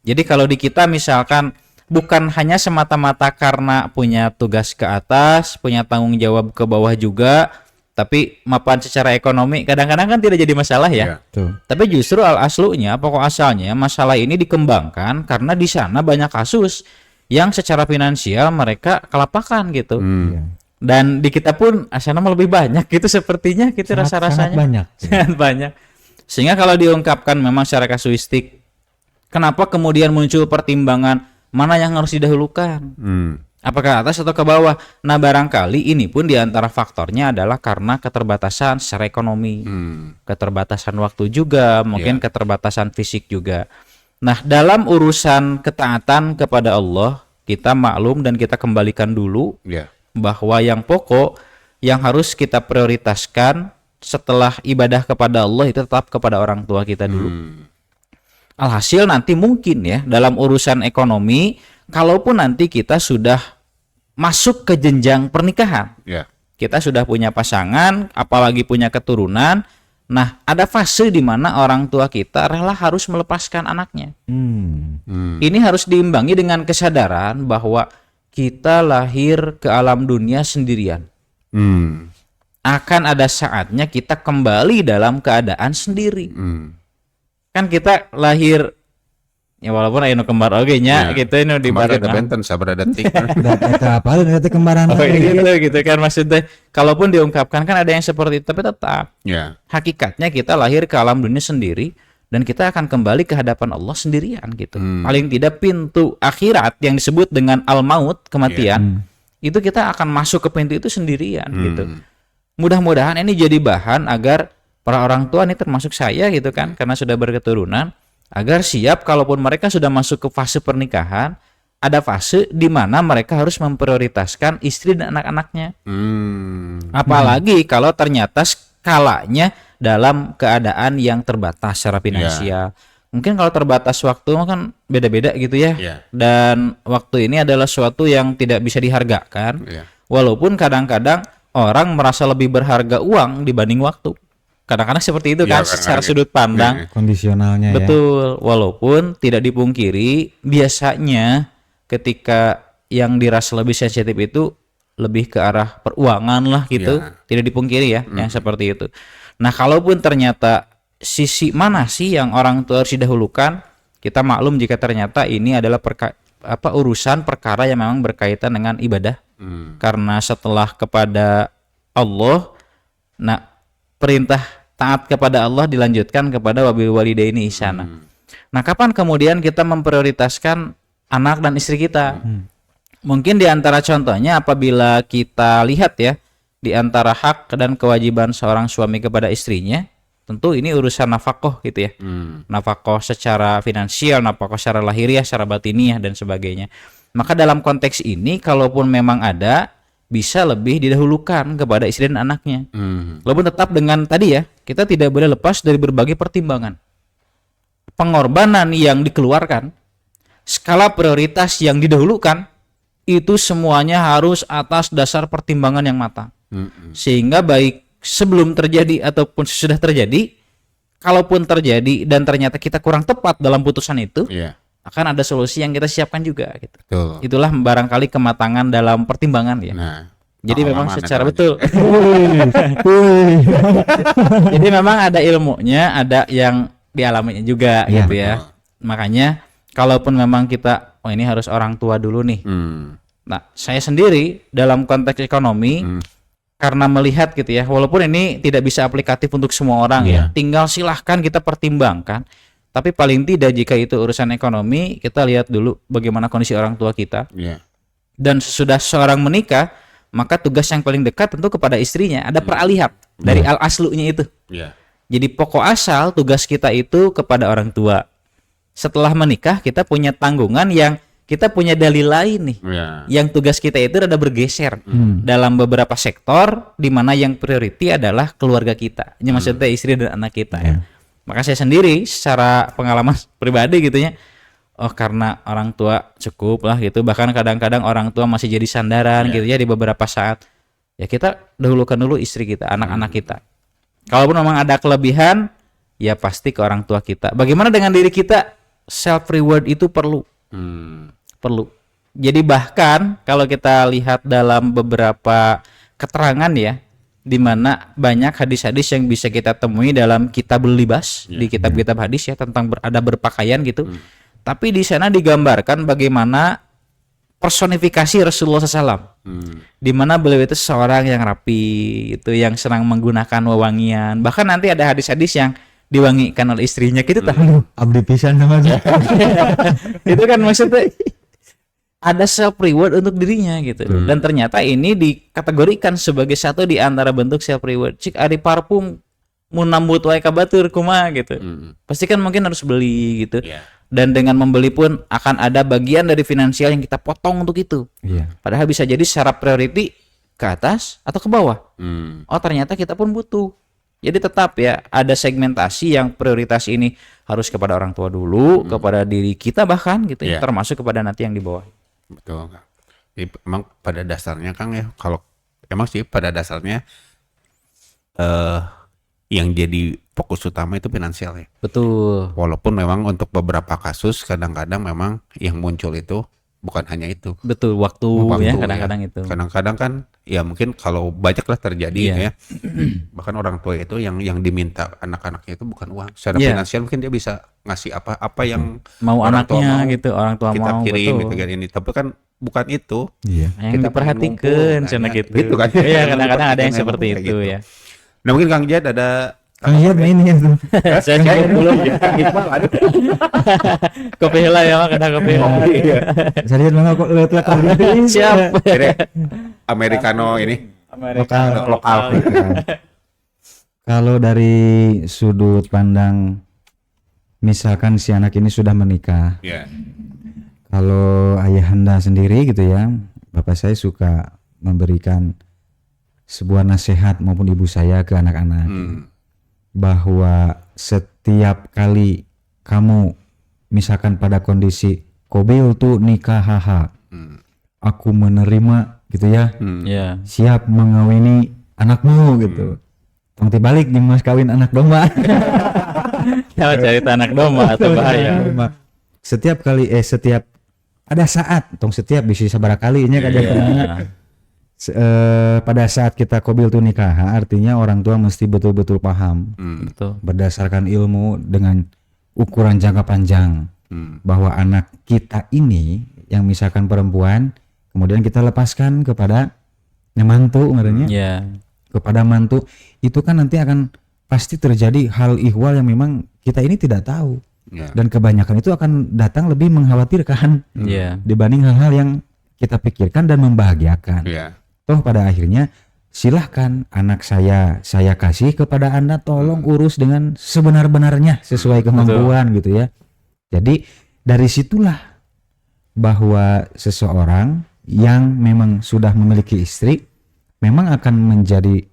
Jadi kalau di kita misalkan bukan hanya semata-mata karena punya tugas ke atas, punya tanggung jawab ke bawah juga, tapi mapan secara ekonomi kadang-kadang kan tidak jadi masalah ya. Tuh. Tapi justru al-aslunya, pokok asalnya masalah ini dikembangkan karena di sana banyak kasus yang secara finansial mereka kelapakan gitu. Iya. Dan di kita pun asalnya lebih banyak gitu sepertinya gitu rasa-rasanya. Sangat banyak. Sangat banyak. Sehingga kalau diungkapkan memang secara kasuistik, kenapa kemudian muncul pertimbangan mana yang harus didahulukan? Apakah atas atau ke bawah? Nah, barangkali ini pun diantara faktornya adalah karena keterbatasan secara ekonomi, keterbatasan waktu juga, mungkin keterbatasan fisik juga. Nah, dalam urusan ketaatan kepada Allah, kita maklum dan kita kembalikan dulu bahwa yang pokok yang harus kita prioritaskan setelah ibadah kepada Allah itu tetap kepada orang tua kita dulu. Alhasil nanti mungkin ya dalam urusan ekonomi, kalaupun nanti kita sudah masuk ke jenjang pernikahan, kita sudah punya pasangan, apalagi punya keturunan, nah ada fase di mana orang tua kita rela harus melepaskan anaknya. Ini harus diimbangi dengan kesadaran bahwa kita lahir ke alam dunia sendirian. Akan ada saatnya kita kembali dalam keadaan sendiri. Kan kita lahir ya walaupun anu kembar oge nya gitu ini di Kemarin ada bareng. benten sabar detik. Data apa dan data kembaran Gitu kan maksudnya. Kalaupun diungkapkan kan ada yang seperti itu, tapi tetap hakikatnya kita lahir ke alam dunia sendiri dan kita akan kembali ke hadapan Allah sendirian gitu. Paling tidak pintu akhirat yang disebut dengan al-maut, kematian, itu kita akan masuk ke pintu itu sendirian gitu. Mudah-mudahan ini jadi bahan agar para orang tua ini termasuk saya gitu kan, karena sudah berketurunan, agar siap kalaupun mereka sudah masuk ke fase pernikahan, ada fase di mana mereka harus memprioritaskan istri dan anak-anaknya. Apalagi kalau ternyata skalanya dalam keadaan yang terbatas secara finansial. Mungkin kalau terbatas waktu kan beda-beda gitu ya. Dan waktu ini adalah suatu yang tidak bisa dihargakan. Walaupun kadang-kadang orang merasa lebih berharga uang dibanding waktu. Kadang-kadang seperti itu kan secara sudut pandang. Kondisionalnya Betul. Walaupun tidak dipungkiri biasanya ketika yang dirasa lebih sensitif itu lebih ke arah peruangan lah gitu. Tidak dipungkiri ya yang seperti itu. Nah, kalaupun ternyata sisi mana sih yang orang tua harus didahulukan, kita maklum jika ternyata ini adalah urusan perkara yang memang berkaitan dengan ibadah. Karena setelah kepada Allah, nah perintah taat kepada Allah dilanjutkan kepada wabil walidaini ihsana. Nah, kapan kemudian kita memprioritaskan anak dan istri kita? Mungkin di antara contohnya apabila kita lihat ya, di antara hak dan kewajiban seorang suami kepada istrinya, tentu ini urusan nafkah gitu ya. Nafkah secara finansial, nafkah secara lahiriah, secara batiniah dan sebagainya. Maka dalam konteks ini kalaupun memang ada, bisa lebih didahulukan kepada istri dan anaknya. Walaupun tetap dengan tadi ya, kita tidak boleh lepas dari berbagai pertimbangan. Pengorbanan yang dikeluarkan, skala prioritas yang didahulukan, itu semuanya harus atas dasar pertimbangan yang matang. Sehingga baik sebelum terjadi ataupun sudah terjadi, kalaupun terjadi dan ternyata kita kurang tepat dalam putusan itu, akan ada solusi yang kita siapkan juga gitu. Betul. Itulah barangkali kematangan dalam pertimbangan ya. Nah, Jadi memang pengalaman secara itu betul. Jadi memang ada ilmunya, ada yang dialaminya juga Iya, gitu ya. Makanya kalaupun memang kita ini harus orang tua dulu nih. Nah, saya sendiri dalam konteks ekonomi karena melihat gitu ya, walaupun ini tidak bisa aplikatif untuk semua orang ya. Tinggal silahkan kita pertimbangkan. Tapi paling tidak jika itu urusan ekonomi, kita lihat dulu bagaimana kondisi orang tua kita. Dan sesudah seorang menikah, maka tugas yang paling dekat tentu kepada istrinya. Ada peralihan dari al-aslunya itu. Jadi pokok asal tugas kita itu kepada orang tua. Setelah menikah kita punya tanggungan yang kita punya dalil lain nih. Yang tugas kita itu ada bergeser dalam beberapa sektor, di mana yang priority adalah keluarga kita. Ini maksudnya istri dan anak kita ya. Maka saya sendiri secara pengalaman pribadi gitu ya, oh karena orang tua cukup lah gitu, bahkan kadang-kadang orang tua masih jadi sandaran gitu ya di beberapa saat, ya kita dahulukan dulu istri kita, anak-anak kita. Kalaupun memang ada kelebihan, ya pasti ke orang tua kita. Bagaimana dengan diri kita? Self reward itu perlu. Jadi bahkan kalau kita lihat dalam beberapa keterangan ya, di mana banyak hadis-hadis yang bisa kita temui dalam Kitabul Libas, di kitab-kitab hadis ya, tentang ada berpakaian gitu. Tapi di sana digambarkan bagaimana personifikasi Rasulullah SAW, di mana beliau itu seorang yang rapi, itu yang senang menggunakan wewangian. Bahkan nanti ada hadis-hadis yang diwangikan oleh istrinya, gitu tahu. Abdi pisan sama Itu kan maksudnya ada self reward untuk dirinya gitu. Dan ternyata ini dikategorikan sebagai satu di antara bentuk self reward. Cik ari parfum mun nambut wae ka batur kumaha gitu. Pasti kan mungkin harus beli gitu. Dan dengan membeli pun akan ada bagian dari finansial yang kita potong untuk itu. Padahal bisa jadi secara priority ke atas atau ke bawah. Oh ternyata kita pun butuh. Jadi tetap ya ada segmentasi yang prioritas ini harus kepada orang tua dulu, kepada diri kita bahkan gitu ya, termasuk kepada nanti yang di bawah. Betul. Jadi emang pada dasarnya Kang ya, kalau emang sih pada dasarnya yang jadi fokus utama itu finansial ya. Betul. Walaupun memang untuk beberapa kasus kadang-kadang memang yang muncul itu bukan hanya itu. Betul, waktu ya kadang-kadang itu. Kadang-kadang kan ya mungkin kalau banyaklah terjadi ya. Bahkan orang tua itu yang diminta anak-anaknya itu bukan uang. Secara finansial mungkin dia bisa ngasih apa yang mau anaknya mau, gitu, orang tua kita mau kirim betul. gitu ini. Tapi kan bukan itu. Yang kita diperhatikan cina gitu kan. Iya, kadang-kadang ada yang seperti itu gitu. Ya. Nah mungkin Kang Jad ada Kang Jad main ya tuh. Saya belum kopi heula ya, kada kopi heula. Saya lihat mana kok lihat Siap. Americano ini lokal. Kalau dari sudut pandang misalkan si anak ini sudah menikah. Kalau ayahanda sendiri gitu ya, bapak saya suka memberikan sebuah nasihat maupun ibu saya ke anak-anak. Bahwa setiap kali kamu misalkan pada kondisi kobil tuh nikah aku menerima gitu ya, siap mengawini anakmu gitu. Tong balik jeung mas kawin anak domba. Ya cerita anak domba atau bahaya. Setiap kali setiap ada saat tong setiap bisa sabaraha kali nya pada saat kita kobil tuh nikah, artinya orang tua mesti betul-betul paham, berdasarkan ilmu dengan ukuran jangka panjang, bahwa anak kita ini yang misalkan perempuan, kemudian kita lepaskan kepada mantu, kepada mantu, itu kan nanti akan pasti terjadi hal ihwal yang memang kita ini tidak tahu, dan kebanyakan itu akan datang lebih mengkhawatirkan dibanding hal-hal yang kita pikirkan dan membahagiakan. Toh pada akhirnya silahkan anak saya kasih kepada Anda, tolong urus dengan sebenar-benarnya sesuai kemampuan gitu ya. Jadi dari situlah bahwa seseorang yang memang sudah memiliki istri memang akan menjadi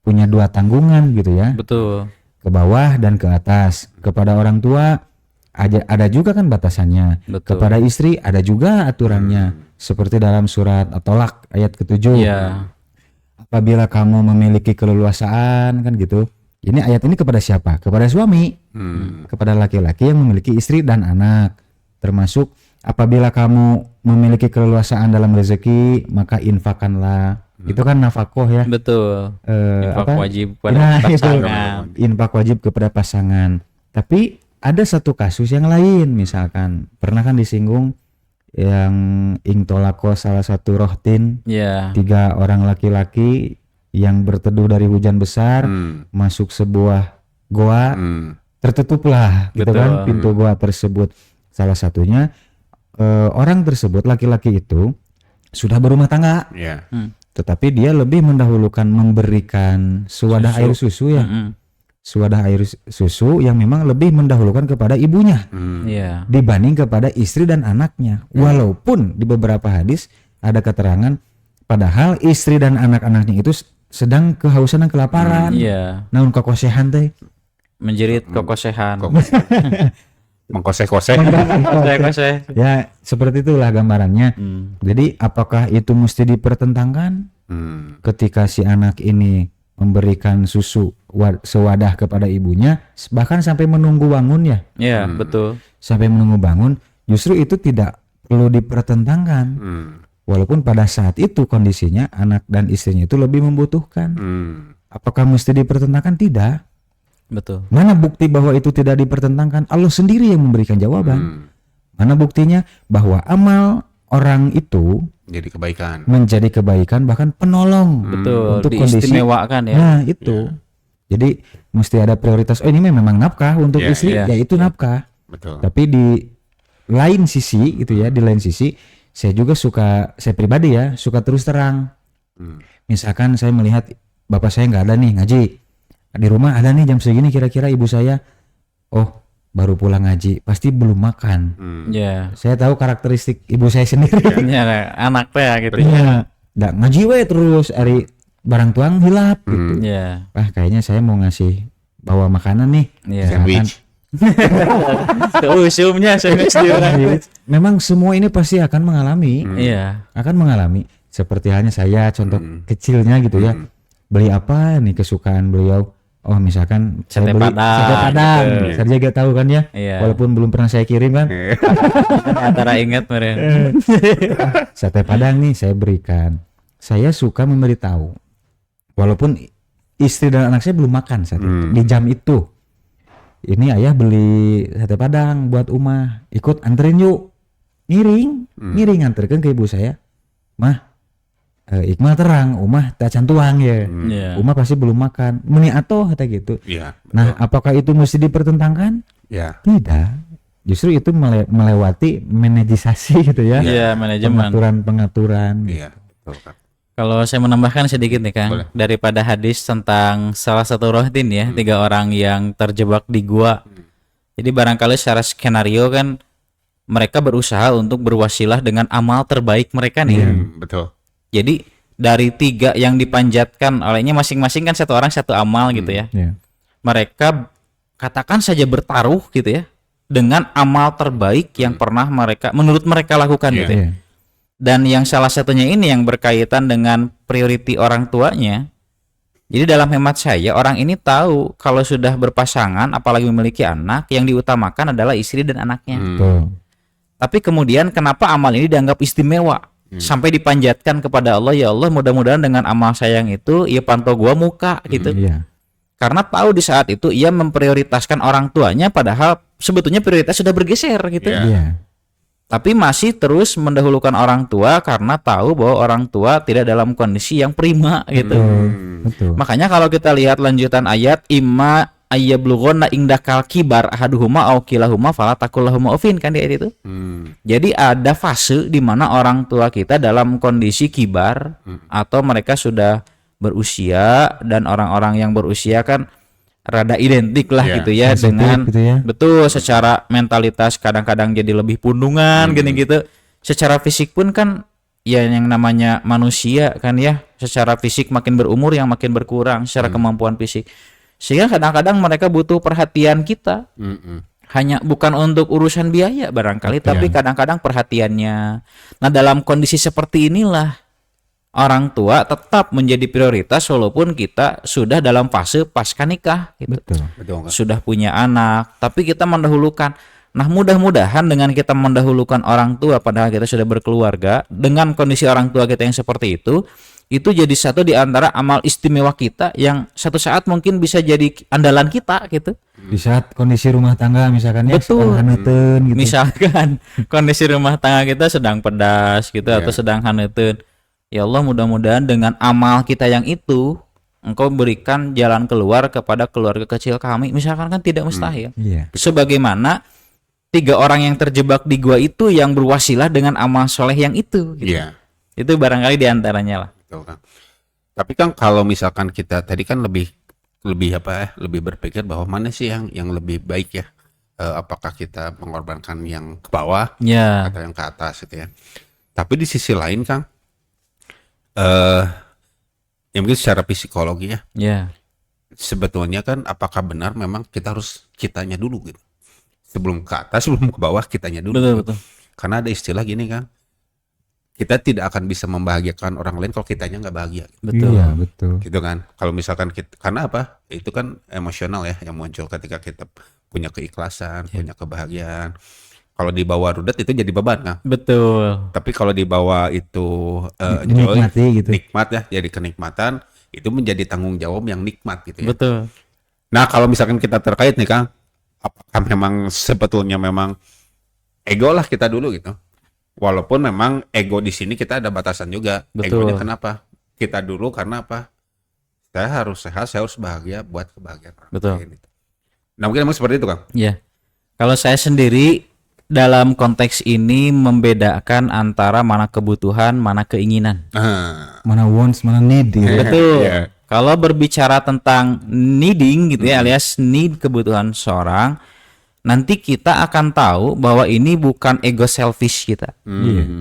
punya dua tanggungan gitu ya. Betul. Ke bawah dan ke atas. Kepada orang tua ada juga kan batasannya. Betul. Kepada istri ada juga aturannya. Seperti dalam surat At-Tolak ayat ke-7. Apabila kamu memiliki keleluasaan kan gitu. Ini ayat ini kepada siapa? Kepada suami. Kepada laki-laki yang memiliki istri dan anak. Termasuk apabila kamu memiliki keleluasaan dalam rezeki, maka infakkanlah. Itu kan nafkah ya. Betul. Infak apa? wajib kepada Nah, itu. pasangan. Infak wajib kepada pasangan. Tapi ada satu kasus yang lain, misalkan pernah kan disinggung yang ingtolako salah satu rohtin, Ya. 3 orang laki-laki yang berteduh dari hujan besar masuk sebuah goa, tertutuplah gitu Betul. kan pintu goa tersebut. Salah satunya orang tersebut, laki-laki itu sudah berumah tangga, Ya. tetapi dia lebih mendahulukan memberikan sewadah air susu ya, sewadah air susu yang memang lebih mendahulukan kepada ibunya Iya. dibanding kepada istri dan anaknya. Walaupun di beberapa hadis ada keterangan, padahal istri dan anak-anaknya itu sedang kehausan dan kelaparan. Iya. Namun kokosehan teh. Menjerit kokosehan. Mengkoseh-koseh. Koseh. Ya seperti itulah gambarannya. Jadi apakah itu mesti dipertentangkan ketika si anak ini memberikan susu sewadah kepada ibunya, bahkan sampai menunggu bangun ya, Iya, betul. sampai menunggu bangun, justru itu tidak perlu dipertentangkan. Walaupun pada saat itu kondisinya anak dan istrinya itu lebih membutuhkan. Apakah mesti dipertentangkan? Tidak. Betul. Mana bukti bahwa itu tidak dipertentangkan? Allah sendiri yang memberikan jawaban. Mana buktinya bahwa amal orang itu Jadi kebaikan. menjadi kebaikan, bahkan penolong Betul. untuk kondisi. Diistimewakan ya. Nah itu. Jadi mesti ada prioritas. Oh ini memang nafkah untuk Ya, istri, ya. ya itu nafkah. Betul. Tapi di lain sisi gitu ya, di lain sisi saya juga suka, saya pribadi ya suka terus terang. Misalkan saya melihat bapak saya nggak ada nih ngaji, di rumah ada nih jam segini, kira-kira ibu saya baru pulang ngaji, pasti belum makan. Iya. Saya tahu karakteristik ibu saya sendiri. Iya, anak teh gitu. Iya, nggak ngaji we terus, ari barang tuang hilap gitu. Iya. Wah kayaknya saya mau ngasih bawa makanan nih. Iya. Sandwich. Usumnya sandwich di orang. Memang semua ini pasti akan mengalami, Iya. akan mengalami. Seperti halnya saya, contoh kecilnya gitu ya. Beli apa nih kesukaan beliau? Oh misalkan Sate saya beli Padang, sate Padang. gitu. Saya juga tahu kan ya. Iya. Walaupun belum pernah saya kirim kan. Antara ingat meren. Sate Padang nih saya berikan. Saya suka memberitahu. Walaupun istri dan anak saya belum makan saat itu, di jam itu. Ini ayah beli sate Padang buat Umah. Ikut anterin yuk. Ngiring anterkan ke ibu saya. Mah, Iqmal terang, Umah tak cantuang ya. Iya. Umah pasti belum makan. Meni atoh kata gitu. Iya. Nah, apakah itu mesti dipertentangkan? Ya. Tidak. Justru itu melewati manajisasi gitu ya. Iya, manajemen. Pengaturan. Iya. Betul, Kak. Kalau saya menambahkan sedikit nih Kang, Boleh. daripada hadis tentang salah satu rohtin ya, 3 orang yang terjebak di gua. Jadi barangkali secara skenario kan mereka berusaha untuk berwasilah dengan amal terbaik mereka nih. Betul. Jadi dari 3 yang dipanjatkan olehnya masing-masing kan satu orang satu amal gitu ya. Ya. Mereka katakan saja bertaruh gitu ya dengan amal terbaik yang pernah mereka menurut mereka lakukan Iya. gitu ya. Iya. Dan yang salah satunya ini yang berkaitan dengan priority orang tuanya. Jadi dalam hemat saya orang ini tahu kalau sudah berpasangan apalagi memiliki anak yang diutamakan adalah istri dan anaknya. Betul. Tapi kemudian kenapa amal ini dianggap istimewa sampai dipanjatkan kepada Allah, ya Allah mudah-mudahan dengan amal saya yang itu ia pantau gua muka gitu. Iya. Karena tahu di saat itu ia memprioritaskan orang tuanya padahal sebetulnya prioritas sudah bergeser gitu. Iya. Iya. Tapi masih terus mendahulukan orang tua karena tahu bahwa orang tua tidak dalam kondisi yang prima gitu. Betul. Makanya kalau kita lihat lanjutan ayat imma ayyablughunna indakal kibar ahaduhuma aw kilahuma fala taqul lahuma uffin kan di ayat itu. Jadi ada fase di mana orang tua kita dalam kondisi kibar atau mereka sudah berusia, dan orang-orang yang berusia kan rada identik lah Iya, gitu ya sensitif dengan gitu ya. betul secara mentalitas kadang-kadang jadi lebih pundungan gini gitu. Secara fisik pun kan ya yang namanya manusia kan ya, secara fisik makin berumur yang makin berkurang secara kemampuan fisik. Sehingga kadang-kadang mereka butuh perhatian kita. Hanya bukan untuk urusan biaya barangkali, tapi kadang-kadang perhatiannya. Nah, dalam kondisi seperti inilah orang tua tetap menjadi prioritas walaupun kita sudah dalam fase pasca nikah gitu. Betul. Betul, Kak. Sudah punya anak, tapi kita mendahulukan Nah, mudah-mudahan dengan kita mendahulukan orang tua padahal kita sudah berkeluarga, dengan kondisi orang tua kita yang seperti itu jadi satu di antara amal istimewa kita yang satu saat mungkin bisa jadi andalan kita gitu. Di saat kondisi rumah tangga misalkan ya Betul. sedang haneuteun gitu. Misalkan kondisi rumah tangga kita sedang pedas gitu atau sedang haneuteun. Ya Allah, mudah-mudahan dengan amal kita yang itu Engkau berikan jalan keluar kepada keluarga kecil kami. Misalkan kan tidak mustahil. Iya. Sebagaimana 3 orang yang terjebak di gua itu yang berwasilah dengan amal soleh yang itu gitu. Iya. Itu barangkali diantaranya lah. Betul, Kang. Tapi kan kalau misalkan kita tadi kan lebih berpikir bahwa mana sih yang lebih baik ya? Apakah kita mengorbankan yang ke bawah Ya. atau yang ke atas gitu ya? Tapi di sisi lain, Kang, ya mungkin secara psikologi ya, Ya. sebetulnya kan apakah benar memang kita harus kitanya dulu gitu? Sebelum ke atas, sebelum ke bawah kitanya dulu. Betul, gitu. betul. Karena ada istilah gini kan, kita tidak akan bisa membahagiakan orang lain kalau kitanya nggak bahagia. Betul. Iya, betul. Gitu kan. Kalau misalkan kita, karena apa? Itu kan emosional ya yang muncul ketika kita punya keikhlasan, punya kebahagiaan. Kalau dibawa rudet itu jadi beban kan. Betul. Tapi kalau dibawa itu joy, Dinikmati gitu. nikmat ya, jadi kenikmatan, itu menjadi tanggung jawab yang nikmat gitu ya. Betul. Nah, kalau misalkan kita terkait nih Kang, apakah memang sebetulnya memang ego lah kita dulu gitu. Walaupun memang ego di sini kita ada batasan juga. Betul. Egonya kenapa? Kita dulu karena apa? Saya harus sehat, saya harus bahagia buat kebahagiaan orang Betul. lain gitu. Nah, mungkin memang seperti itu, Kang. Ya. Kalau saya sendiri dalam konteks ini membedakan antara mana kebutuhan, mana keinginan. Mana wants, mana need gitu. Betul. Iya. Kalau berbicara tentang needing gitu ya, alias need kebutuhan seorang, nanti kita akan tahu bahwa ini bukan ego selfish kita.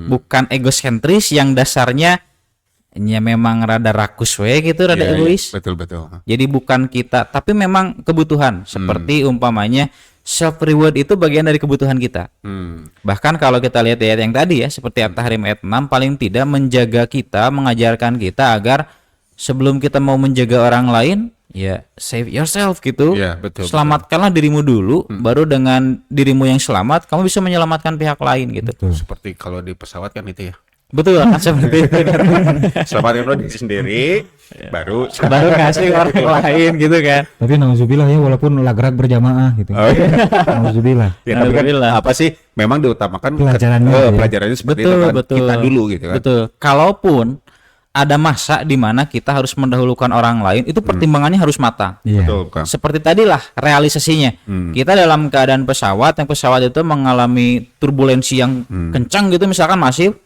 Bukan egosentris yang dasarnya ya memang rada rakus we gitu, rada Iya, iya. egois. Betul, betul. Jadi bukan kita, tapi memang kebutuhan. Seperti umpamanya self reward itu bagian dari kebutuhan kita. Bahkan kalau kita lihat ayat yang tadi ya, seperti At-Tahrim ayat 6, paling tidak menjaga kita, mengajarkan kita agar sebelum kita mau menjaga orang lain, ya save yourself gitu. Iya, betul, Selamatkanlah dirimu dulu, baru dengan dirimu yang selamat, kamu bisa menyelamatkan pihak lain gitu. Seperti kalau di pesawat kan itu ya. Betul kan seperti itu. Selamatkan diri sendiri, baru Baru ngasih ke orang lain gitu kan. Tapi nauzubillah ya, walaupun lagrak berjamaah gitu. Oh, iya. Nauzubillah. Ya, tapi kan Alhamdulillah. apa sih? Memang diutamakan Pelajarannya ya. pelajarannya seperti Betul, itu kan. betul. Kita dulu gitu kan. Betul. Kalaupun ada masa di mana kita harus mendahulukan orang lain, itu pertimbangannya harus matang. Iya. Betul, Kang. Seperti tadilah realisasinya. Kita dalam keadaan pesawat, yang pesawat itu mengalami turbulensi yang kencang gitu misalkan masif.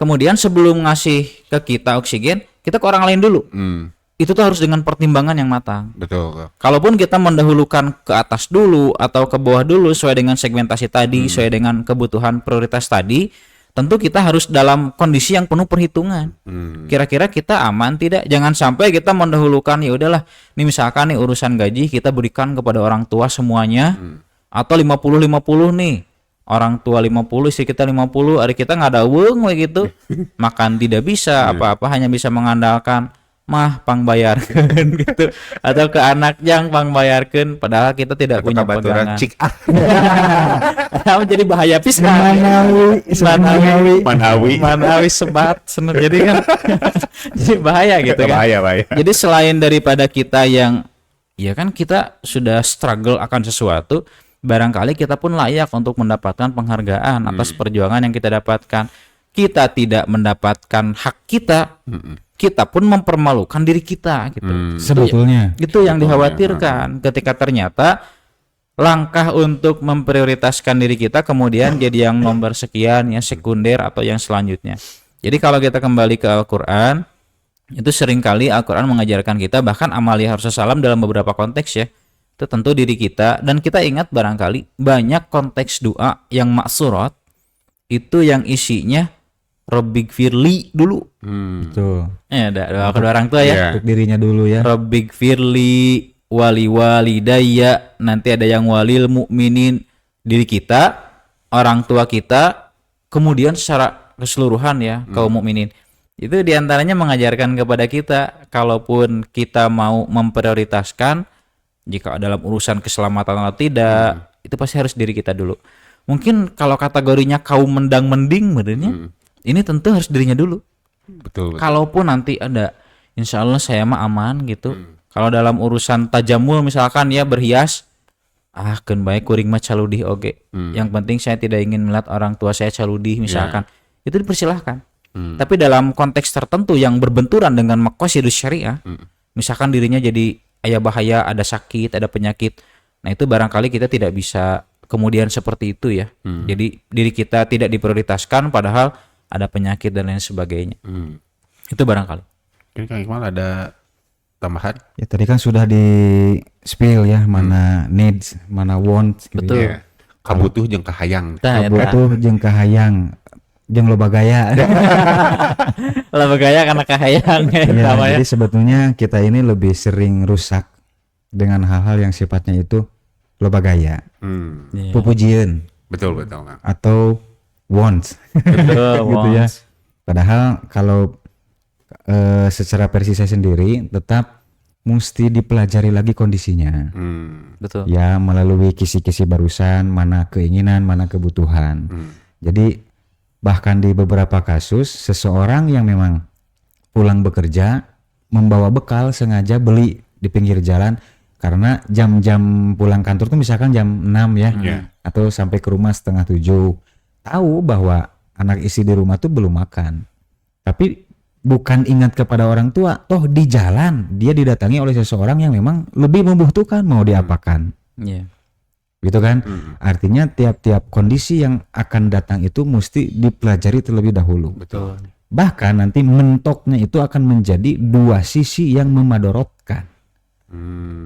Kemudian sebelum ngasih ke kita oksigen, kita ke orang lain dulu. Itu tuh harus dengan pertimbangan yang matang. Betul, Kang. Kalaupun kita mendahulukan ke atas dulu atau ke bawah dulu sesuai dengan segmentasi tadi, sesuai dengan kebutuhan prioritas tadi, tentu kita harus dalam kondisi yang penuh perhitungan. Kira-kira kita aman tidak? Jangan sampai kita mendahulukan ya udahlah, ini misalkan nih urusan gaji kita berikan kepada orang tua semuanya, atau 50-50 nih. Orang tua 50, istri kita 50, hari kita nggak ada uang gitu. Makan tidak bisa, apa-apa hanya bisa mengandalkan mah pang bayarkeun gitu, atau ke anak yang pang bayarkeun, padahal kita tidak punya pegangan. Cik Jadi bahaya pisan. Manawi sebat senur. Jadi kan jadi bahaya gitu kan. bahaya. Jadi selain daripada kita yang ya kan kita sudah struggle akan sesuatu, barangkali kita pun layak untuk mendapatkan penghargaan atas perjuangan yang kita dapatkan. Kita tidak mendapatkan hak kita, kita pun mempermalukan diri kita gitu. Sebetulnya. Itu yang dikhawatirkan ketika ternyata langkah untuk memprioritaskan diri kita kemudian jadi yang nomor sekian, yang sekunder atau yang selanjutnya. Jadi kalau kita kembali ke Al-Quran, itu seringkali Al-Quran mengajarkan kita, bahkan Amalia Rasulullah dalam beberapa konteks ya, itu tentu diri kita. Dan kita ingat barangkali banyak konteks doa yang maksurat itu yang isinya Rabbig firli dulu. Betul. Ya, doa kedua orang tua ya. Iya. Untuk dirinya dulu ya. Rabbig firli wali walidayya, nanti ada yang walil mukminin, diri kita, orang tua kita, kemudian secara keseluruhan ya kaum mukminin. Itu diantaranya mengajarkan kepada kita, kalaupun kita mau memprioritaskan, jika dalam urusan keselamatan atau tidak, itu pasti harus diri kita dulu. mungkin kalau kategorinya kaum mendang mending sebenarnya ini tentu harus dirinya dulu. Betul. Kalaupun nanti ada, insya Allah saya mah aman gitu. Kalau dalam urusan tajamul misalkan ya berhias, kan baik kuring mah caludih oge. Yang penting saya tidak ingin melihat orang tua saya caludih misalkan, itu dipersilahkan. Tapi dalam konteks tertentu yang berbenturan dengan maqasidus syariah, misalkan dirinya jadi ayah bahaya, ada sakit, ada penyakit, nah itu barangkali kita tidak bisa kemudian seperti itu ya. Jadi diri kita tidak diprioritaskan padahal ada penyakit dan lain sebagainya. Itu barangkali. Ini Kang Iqmal ada tambahan? Ya tadi kan sudah di spill ya, mana needs, mana wants gitu. Betul. Ya. Kabutuh jeung kahayang. Kabutuh jeung kahayang, jeung loba gaya. Loba gaya karena kahayang. Ya, jadi sebetulnya kita ini lebih sering rusak dengan hal-hal yang sifatnya itu loba gaya, pupujian, Betul Kang. atau wants. Betul, gitu ya. Padahal kalau secara versi saya sendiri tetap mesti dipelajari lagi kondisinya. Betul. Ya melalui kisi-kisi barusan, mana keinginan, mana kebutuhan. Jadi bahkan di beberapa kasus seseorang yang memang pulang bekerja membawa bekal sengaja beli di pinggir jalan karena jam-jam pulang kantor tuh misalkan jam 6 ya, atau sampai ke rumah setengah 7, tahu bahwa anak istri di rumah tuh belum makan, tapi bukan ingat kepada orang tua, toh di jalan dia didatangi oleh seseorang yang memang lebih membutuhkan, mau diapakan, gitu kan? Artinya tiap-tiap kondisi yang akan datang itu mesti dipelajari terlebih dahulu. Betul. Bahkan nanti mentoknya itu akan menjadi dua sisi yang memadorotkan.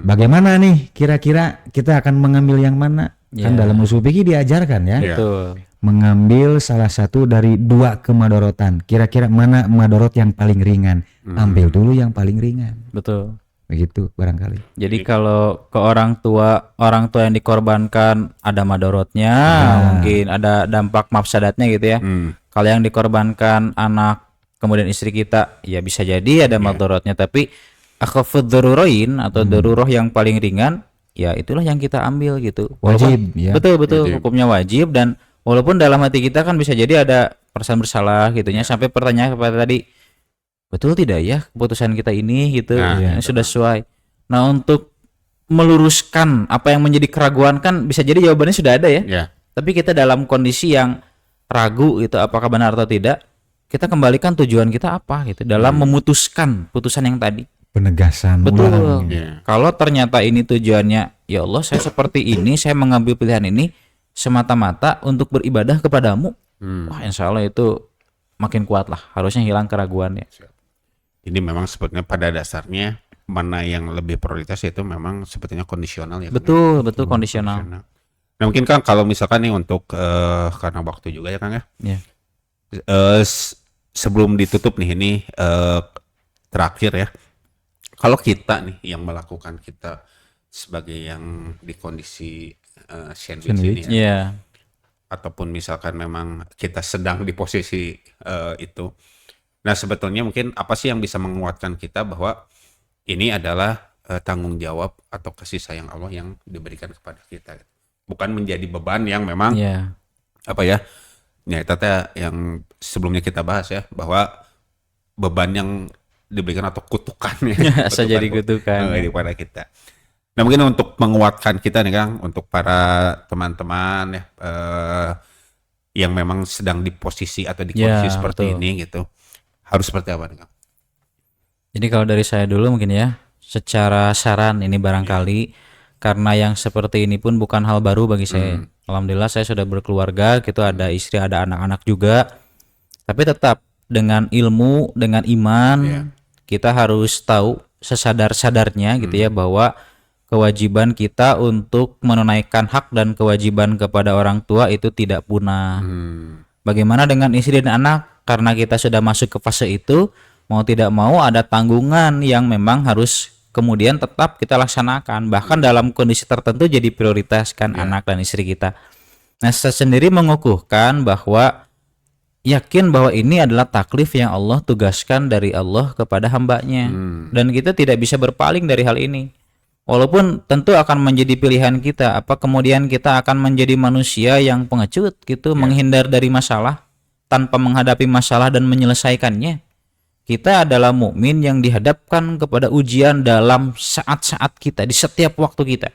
Bagaimana nih kira-kira kita akan mengambil yang mana? Kan dalam usul fikih diajarkan ya. Betul. Mengambil salah satu dari dua kemadorotan. Kira-kira mana madorot yang paling ringan? Ambil dulu yang paling ringan. Betul. Begitu barangkali. Jadi kalau ke orang tua yang dikorbankan ada madorotnya, mungkin ada dampak mafsadatnya gitu ya. Kalau yang dikorbankan anak kemudian istri kita, ya bisa jadi ada madorotnya, tapi akhafud darurain atau daruroh yang paling ringan, ya itulah yang kita ambil gitu. Wajib ya. Betul Wajib. hukumnya wajib, dan walaupun dalam hati kita kan bisa jadi ada perasaan bersalah gitu ya, sampai pertanyaan kepada tadi, betul tidak ya keputusan kita ini gitu, ini sudah sesuai. Nah, untuk meluruskan apa yang menjadi keraguan kan bisa jadi jawabannya sudah ada ya. Tapi kita dalam kondisi yang ragu gitu apakah benar atau tidak, kita kembalikan tujuan kita apa gitu dalam memutuskan putusan yang tadi. Penegasan. Betul. ulang. Kalau ternyata ini tujuannya, ya Allah saya seperti ini, saya mengambil pilihan ini semata-mata untuk beribadah kepadamu. Wah, insya Allah itu makin kuat lah, harusnya hilang keraguannya. Ini memang sebetulnya pada dasarnya mana yang lebih prioritas itu memang sebetulnya kondisional ya. Betul kondisional. Nah mungkin Kang kalau misalkan nih untuk karena waktu juga ya Kang ya. Sebelum ditutup nih ini terakhir ya. Kalau kita nih yang melakukan kita sebagai yang di kondisi sandwich ini ya. Ataupun misalkan memang kita sedang di posisi itu. Nah sebetulnya mungkin apa sih yang bisa menguatkan kita bahwa ini adalah tanggung jawab atau kasih sayang Allah yang diberikan kepada kita. Bukan menjadi beban yang memang apa ya? Ya itu yang sebelumnya kita bahas ya, bahwa beban yang diberikan atau kutukan ya. Bisa jadi kutukan kepada kita. Nah mungkin untuk menguatkan kita nih Kang, untuk para teman-teman ya yang memang sedang di posisi atau di kondisi seperti ini gitu, harus seperti apa nih Kang? Jadi kalau dari saya dulu mungkin ya, secara saran ini barangkali karena yang seperti ini pun bukan hal baru bagi saya. Alhamdulillah saya sudah berkeluarga, gitu, ada istri, ada anak-anak juga. Tapi tetap dengan ilmu, dengan iman, kita harus tahu sesadar-sadarnya gitu ya, bahwa kewajiban kita untuk menunaikan hak dan kewajiban kepada orang tua itu tidak punah. Bagaimana dengan istri dan anak? Karena kita sudah masuk ke fase itu, mau tidak mau ada tanggungan yang memang harus kemudian tetap kita laksanakan. Bahkan dalam kondisi tertentu jadi prioritas kan anak dan istri kita. Nah, saya sendiri mengukuhkan bahwa yakin bahwa ini adalah taklif yang Allah tugaskan dari Allah kepada hambanya. Dan kita tidak bisa berpaling dari hal ini. Walaupun tentu akan menjadi pilihan kita, apa kemudian kita akan menjadi manusia yang pengecut gitu, menghindar dari masalah tanpa menghadapi masalah dan menyelesaikannya. Kita adalah mukmin yang dihadapkan kepada ujian dalam saat-saat kita, di setiap waktu kita.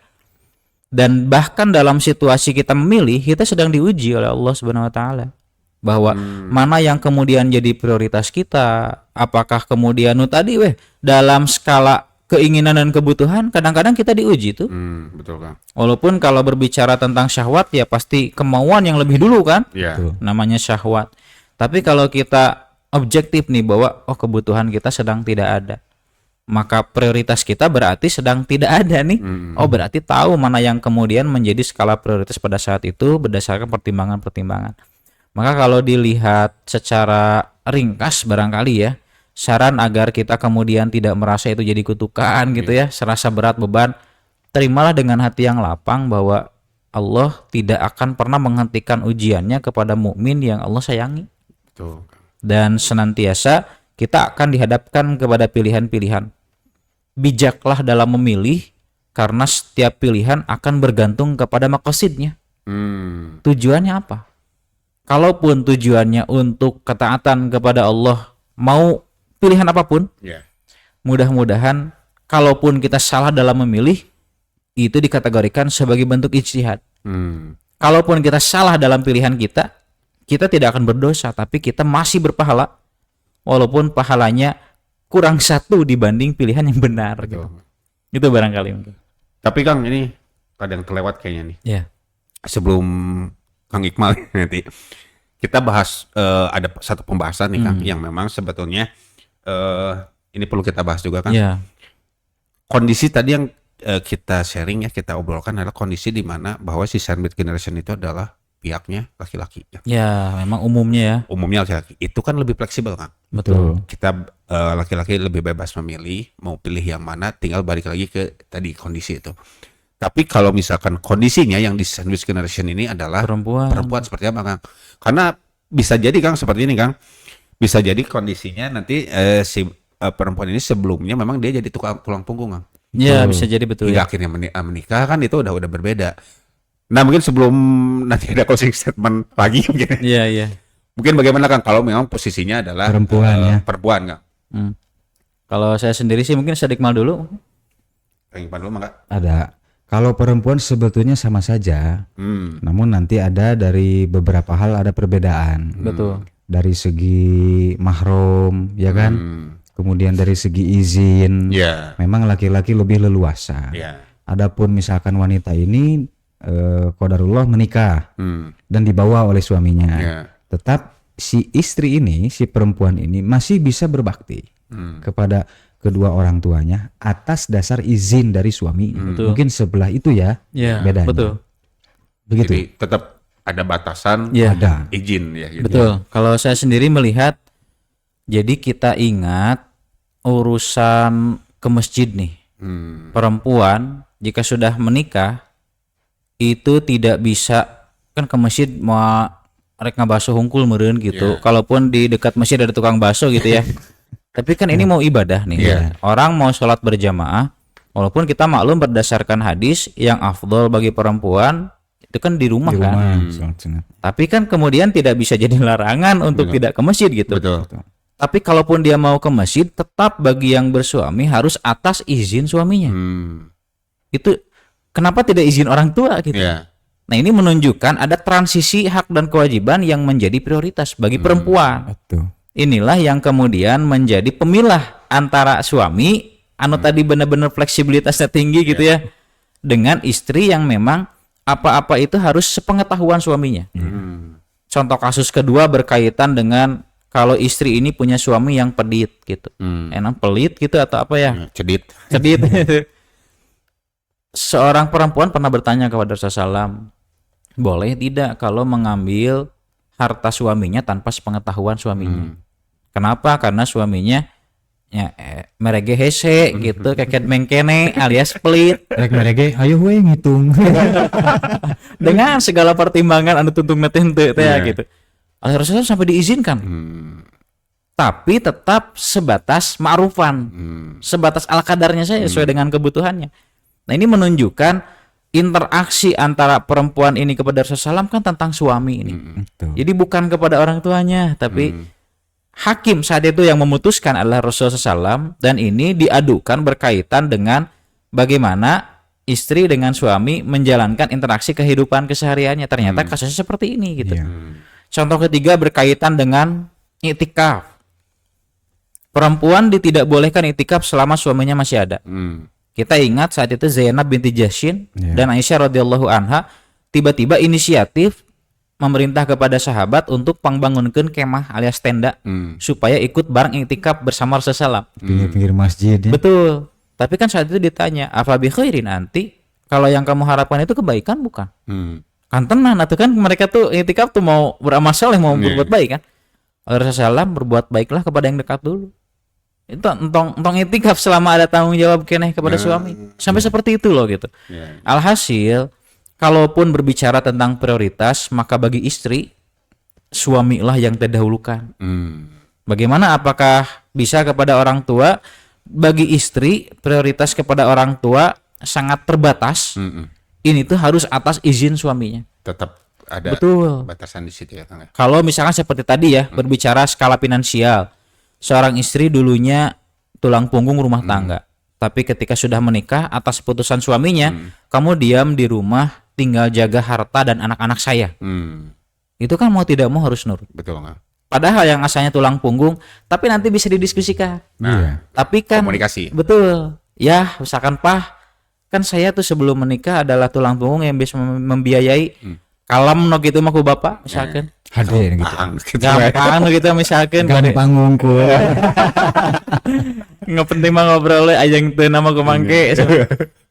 Dan bahkan dalam situasi kita memilih, kita sedang diuji oleh Allah Subhanahu wa taala. Bahwa mana yang kemudian jadi prioritas kita, apakah kemudian dalam skala keinginan dan kebutuhan, kadang-kadang kita diuji tuh. Betul Kang. Walaupun kalau berbicara tentang syahwat ya pasti kemauan yang lebih dulu kan, Iya. namanya syahwat. Tapi kalau kita objektif nih bahwa kebutuhan kita sedang tidak ada, maka prioritas kita berarti sedang tidak ada nih. Berarti tahu mana yang kemudian menjadi skala prioritas pada saat itu berdasarkan pertimbangan-pertimbangan. Maka kalau dilihat secara ringkas barangkali ya, saran agar kita kemudian tidak merasa itu jadi kutukan gitu ya, serasa berat beban, terimalah dengan hati yang lapang bahwa Allah tidak akan pernah menghentikan ujiannya kepada mukmin yang Allah sayangi. Betul. Dan senantiasa kita akan dihadapkan kepada pilihan-pilihan. Bijaklah dalam memilih, karena setiap pilihan akan bergantung kepada maqasidnya. Tujuannya apa? Kalaupun tujuannya untuk ketaatan kepada Allah, mau pilihan apapun, mudah-mudahan kalaupun kita salah dalam memilih, itu dikategorikan sebagai bentuk ijtihad. Kalaupun kita salah dalam pilihan kita tidak akan berdosa, tapi kita masih berpahala, walaupun pahalanya kurang satu dibanding pilihan yang benar. Gitu. Itu barangkali mungkin. Tapi Kang, ini ada yang kelewat kayaknya nih. Ya. Sebelum Kang Iqmal nanti kita bahas, ada satu pembahasan nih Kang, yang memang sebetulnya ini perlu kita bahas juga kan. Ya. Kondisi tadi yang kita sharing ya, kita obrolkan adalah kondisi di mana bahwa si sandwich generation itu adalah pihaknya laki-laki. Ya, memang umumnya ya. Umumnya laki-laki. Itu kan lebih fleksibel Kang. Betul. Kita laki-laki lebih bebas memilih, mau pilih yang mana, tinggal balik lagi ke tadi kondisi itu. Tapi kalau misalkan kondisinya yang di sandwich generation ini adalah perempuan seperti apa Kang? Karena bisa jadi Kang seperti ini Kang. Bisa jadi kondisinya nanti si perempuan ini sebelumnya memang dia jadi tulang punggung Kang. Ya, bisa jadi betul. Hingga akhirnya menikah kan itu udah berbeda. Nah, mungkin sebelum nanti ada closing statement lagi mungkin. Iya, iya. Mungkin bagaimana Kang kalau memang posisinya adalah perempuan Kang? Kalau saya sendiri sih mungkin saya Iqmal dulu. Kang Iqmal dulu Kang. Ada. Kalau perempuan sebetulnya sama saja. Namun nanti ada dari beberapa hal ada perbedaan. Betul. Dari segi mahram, ya kan? Kemudian dari segi izin. Memang laki-laki lebih leluasa. Adapun misalkan wanita ini qadarullah menikah dan dibawa oleh suaminya. Tetap si istri ini, si perempuan ini masih bisa berbakti kepada kedua orang tuanya atas dasar izin dari suami. Mungkin sebelah itu ya, bedanya. Betul. Begitu. Jadi tetap ada batasan, ada izin ya. Gitu. Betul. Kalau saya sendiri melihat, jadi kita ingat urusan ke masjid nih. Perempuan jika sudah menikah itu tidak bisa kan ke masjid mau rek ngabaso hungkul meureun gitu. Kalaupun di dekat masjid ada tukang baso gitu ya. Tapi kan ini mau ibadah nih. Orang mau sholat berjamaah, walaupun kita maklum berdasarkan hadis yang afdol bagi perempuan itu kan di rumah kan. Tapi kan kemudian tidak bisa jadi larangan untuk tidak ke masjid gitu. Betul. Tapi kalaupun dia mau ke masjid, tetap bagi yang bersuami harus atas izin suaminya. Itu kenapa tidak izin orang tua gitu? Nah, ini menunjukkan ada transisi hak dan kewajiban yang menjadi prioritas bagi perempuan. Betul. Inilah yang kemudian menjadi pemilah antara suami anu tadi benar-benar fleksibilitasnya tinggi gitu ya, dengan istri yang memang apa-apa itu harus sepengetahuan suaminya. Contoh kasus kedua berkaitan dengan kalau istri ini punya suami yang pelit gitu. Enak pelit gitu atau apa ya? Cedit. Seorang perempuan pernah bertanya kepada Rasulullah SAW, boleh tidak kalau mengambil harta suaminya tanpa sepengetahuan suaminya? Kenapa? Karena suaminya ya merege hese gitu, keket mengkene alias pelit. Rek merege, ayo we ngitung. Dengan segala pertimbangan anu tuntung teu teh gitu. Rasulullah sampai diizinkan. Tapi tetap sebatas ma'rufan. Sebatas ala kadarnya saya sesuai dengan kebutuhannya. Nah, ini menunjukkan interaksi antara perempuan ini kepada Rasulullah SAW kan tentang suami ini. Jadi bukan kepada orang tuanya, tapi hakim saat itu yang memutuskan adalah Rasulullah SAW, dan ini diadukan berkaitan dengan bagaimana istri dengan suami menjalankan interaksi kehidupan kesehariannya. Ternyata kasusnya seperti ini gitu. Contoh ketiga berkaitan dengan iktikaf. Perempuan tidak bolehkan iktikaf selama suaminya masih ada. Kita ingat saat itu Zainab binti Jahsyin dan Aisyah radhiyallahu anha tiba-tiba inisiatif memerintah kepada sahabat untuk pangbangunkeun kemah alias tenda supaya ikut bareng iktikaf bersama Rasulullah. Pinggir-pinggir masjid ya. Betul. Tapi kan saat itu ditanya, apa bi khairin nanti? Kalau yang kamu harapkan itu kebaikan bukan? Kan tenan atau kan mereka tuh iktikaf tuh mau beramal saleh, mau berbuat baik kan? Rasulullah berbuat baiklah kepada yang dekat dulu. Itu entong iktikaf selama ada tanggung jawab keneh kepada suami. Sampai seperti itu loh gitu. Alhasil, kalaupun berbicara tentang prioritas, maka bagi istri suamilah yang terdahulukan. Bagaimana, apakah bisa kepada orang tua? Bagi istri prioritas kepada orang tua sangat terbatas. Ini tuh harus atas izin suaminya. Tetap ada batasan di situ ya, Kang. Kalau misalkan seperti tadi ya, berbicara skala finansial. Seorang istri dulunya tulang punggung rumah tangga. Tapi ketika sudah menikah atas putusan suaminya, kamu diam di rumah, tinggal jaga harta dan anak-anak saya. Itu kan mau tidak mau harus nurut. Betul nggak? Padahal yang asalnya tulang punggung, tapi nanti bisa didiskusikan. Tapi kan komunikasi. Betul. Ya, misalkan kan saya tuh sebelum menikah adalah tulang punggung yang bisa membiayai kalam no gitu mah ku bapak misalkan. Hadir gitu. Gampang gitu misalkan. Gampang ngungkul. Nggak penting mah ngobrol aja yang teu nama ku mangke.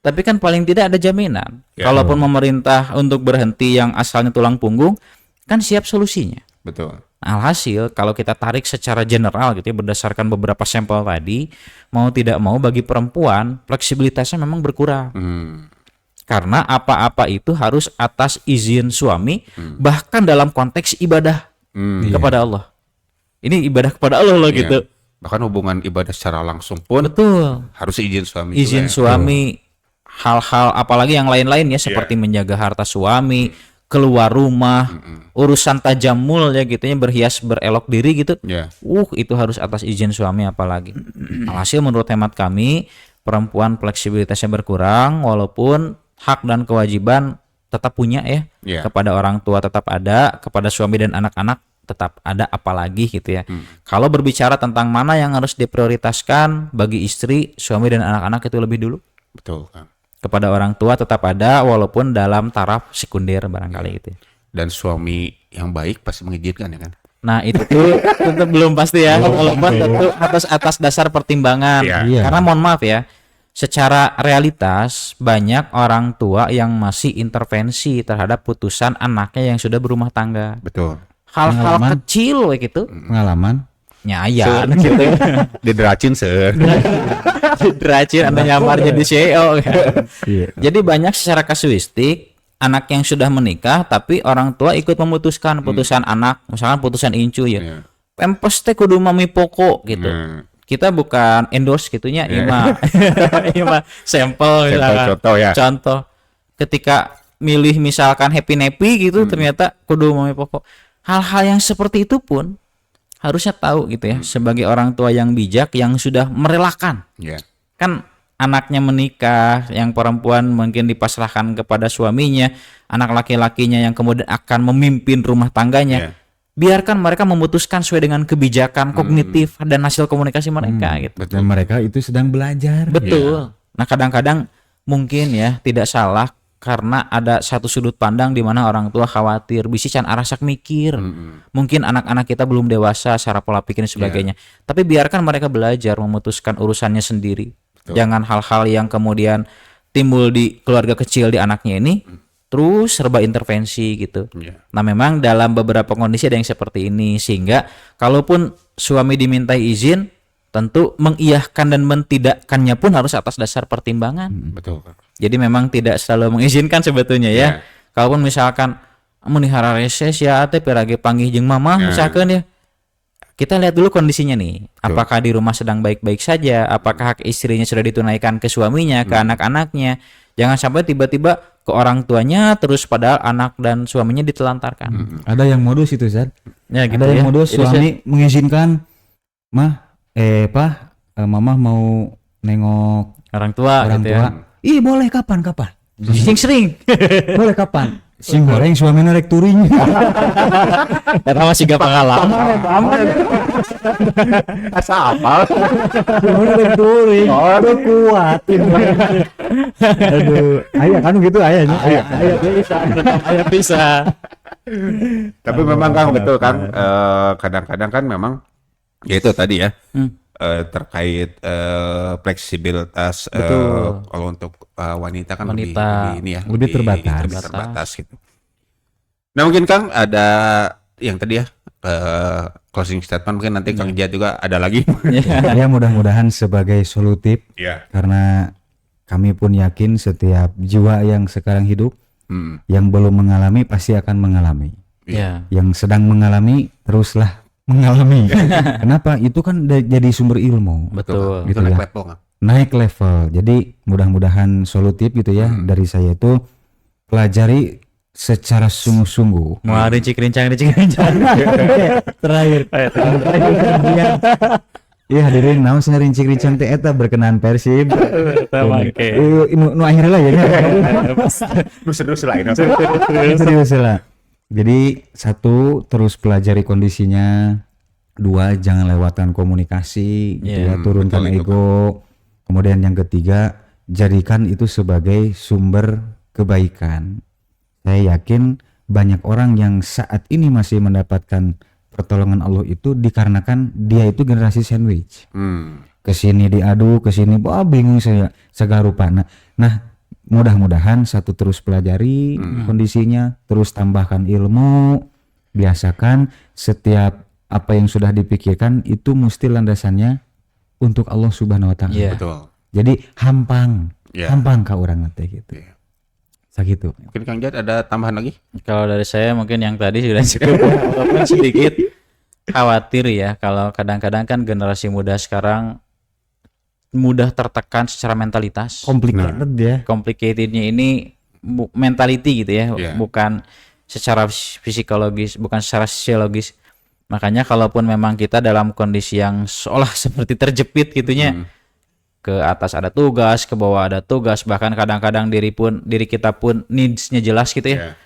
Tapi kan paling tidak ada jaminan. Kalaupun memerintah untuk berhenti yang asalnya tulang punggung, kan siap solusinya. Betul. Alhasil kalau kita tarik secara general gitu ya, berdasarkan beberapa sampel tadi, mau tidak mau bagi perempuan fleksibilitasnya memang berkurang. Karena apa-apa itu harus atas izin suami, bahkan dalam konteks ibadah kepada Allah. Ini ibadah kepada Allah loh gitu. Bahkan hubungan ibadah secara langsung pun harus izin suami. Izin suami, hal-hal apalagi yang lain-lain ya, seperti menjaga harta suami, keluar rumah, urusan tajamul ya gitu ya, berhias berelok diri gitu. Itu harus atas izin suami apalagi. Alhasil menurut hemat kami, perempuan fleksibilitasnya berkurang walaupun hak dan kewajiban tetap punya ya. Kepada orang tua tetap ada, kepada suami dan anak-anak tetap ada apalagi gitu ya. Kalau berbicara tentang mana yang harus diprioritaskan bagi istri, suami dan anak-anak itu lebih dulu. Betul, Kang. Kepada orang tua tetap ada walaupun dalam taraf sekunder barangkali gitu. Dan suami yang baik pasti mengizinkan ya kan. Nah itu tuh tentu belum pasti ya, walaupun tentu atas dasar pertimbangan. Karena mohon maaf ya, secara realitas banyak orang tua yang masih intervensi terhadap putusan anaknya yang sudah berumah tangga. Betul. Hal-hal kecil gitu. Pengalaman. Ya gitu. Dideracin Dideracin Anda nyamar jadi CEO kan. Jadi banyak secara kasuistik anak yang sudah menikah tapi orang tua ikut memutuskan putusan anak, misalkan putusan incu ya. Pempes teh kudu mami pokok gitu. Kita bukan endorse gitunya, ima sampel contoh ya. Contoh ketika milih misalkan happy gitu ternyata kudu mami pokok. Hal-hal yang seperti itu pun harusnya tahu gitu ya, sebagai orang tua yang bijak yang sudah merelakan. Kan anaknya menikah, yang perempuan mungkin dipasrahkan kepada suaminya, anak laki-lakinya yang kemudian akan memimpin rumah tangganya. Biarkan mereka memutuskan sesuai dengan kebijakan kognitif dan hasil komunikasi mereka gitu. Dan mereka itu sedang belajar. Betul. Nah, kadang-kadang mungkin ya tidak salah karena ada satu sudut pandang di mana orang tua khawatir bisi can arasak mikir. Mungkin anak-anak kita belum dewasa secara pola pikir dan sebagainya. Tapi biarkan mereka belajar memutuskan urusannya sendiri. Jangan hal-hal yang kemudian timbul di keluarga kecil di anaknya ini terus serba intervensi gitu. Nah, memang dalam beberapa kondisi ada yang seperti ini, sehingga kalaupun suami dimintai izin, tentu mengiyahkan dan mentidakkannya pun harus atas dasar pertimbangan. Betul. Jadi memang tidak selalu mengizinkan sebetulnya ya. Kalaupun misalkan melihara reses ya teh peragi panggih jeung mamah misalkan ya. Kita lihat dulu kondisinya nih. Apakah di rumah sedang baik-baik saja? Apakah hak istrinya sudah ditunaikan ke suaminya, ke anak-anaknya? Jangan sampai tiba-tiba ke orang tuanya terus padahal anak dan suaminya ditelantarkan. Ada yang modus itu, Zat. Ya gitu Ada ya. yang modus Jadi suami mengizinkan, mama mau nengok orang tua orang gitu tua. ya. Ih, boleh kapan? Sering-sering. Boleh kapan? Sing goreng suaminya rek turing. Eta masih gak pengalaman. Asa apal. Suaminya rek turing. Udah kuat. Aduh, aya kan gitu ayahnya. Aya bisa. Tapi memang Kang betul kan, kadang-kadang kan memang ya itu tadi ya, terkait fleksibilitas, kalau untuk wanita kan lebih ini ya, lebih terbatas gitu. Nah mungkin Kang ada yang tadi ya, closing statement mungkin nanti Kang Jihad juga ada lagi. Ya mudah-mudahan sebagai solutif, karena kami pun yakin setiap jiwa yang sekarang hidup, yang belum mengalami pasti akan mengalami. Yang sedang mengalami teruslah mengalami. Kenapa? Itu kan jadi sumber ilmu. Betul. Gitu naik ya. level nggak? Naik level. Jadi mudah-mudahan solutif gitu ya dari saya itu pelajari secara sungguh-sungguh. Mau rincik-rincang. Terakhir. Iya hadirin, naon saya rincik-rincang teh eta berkenaan Persib. Nu akhirnya lah ya. Terus lain. Serius lah. Jadi 1, terus pelajari kondisinya. 2, jangan lewatkan komunikasi, gitu ya, turunkan ego. Kemudian yang ketiga, jadikan itu sebagai sumber kebaikan. Saya yakin banyak orang yang saat ini masih mendapatkan pertolongan Allah itu dikarenakan dia itu generasi sandwich. Kesini diadu, kesini, wah bingung saya segarupa. Nah, mudah-mudahan 1 terus pelajari kondisinya, terus tambahkan ilmu, biasakan setiap apa yang sudah dipikirkan itu mesti landasannya untuk Allah Subhanahu wa taala. Betul. Jadi hampang ka urang teh gitu. Sakitu. Mungkin Kang Jihad ada tambahan lagi? Kalau dari saya mungkin yang tadi sudah cukup, walaupun sedikit khawatir ya kalau kadang-kadang kan generasi muda sekarang mudah tertekan secara mentalitas. Complicated ya. Complicatednya ini mentality gitu ya, bukan secara psikologis, bukan secara sosiologis. Makanya kalaupun memang kita dalam kondisi yang seolah seperti terjepit gitunya, ke atas ada tugas, ke bawah ada tugas, bahkan kadang-kadang diri kita pun needs-nya jelas gitu ya.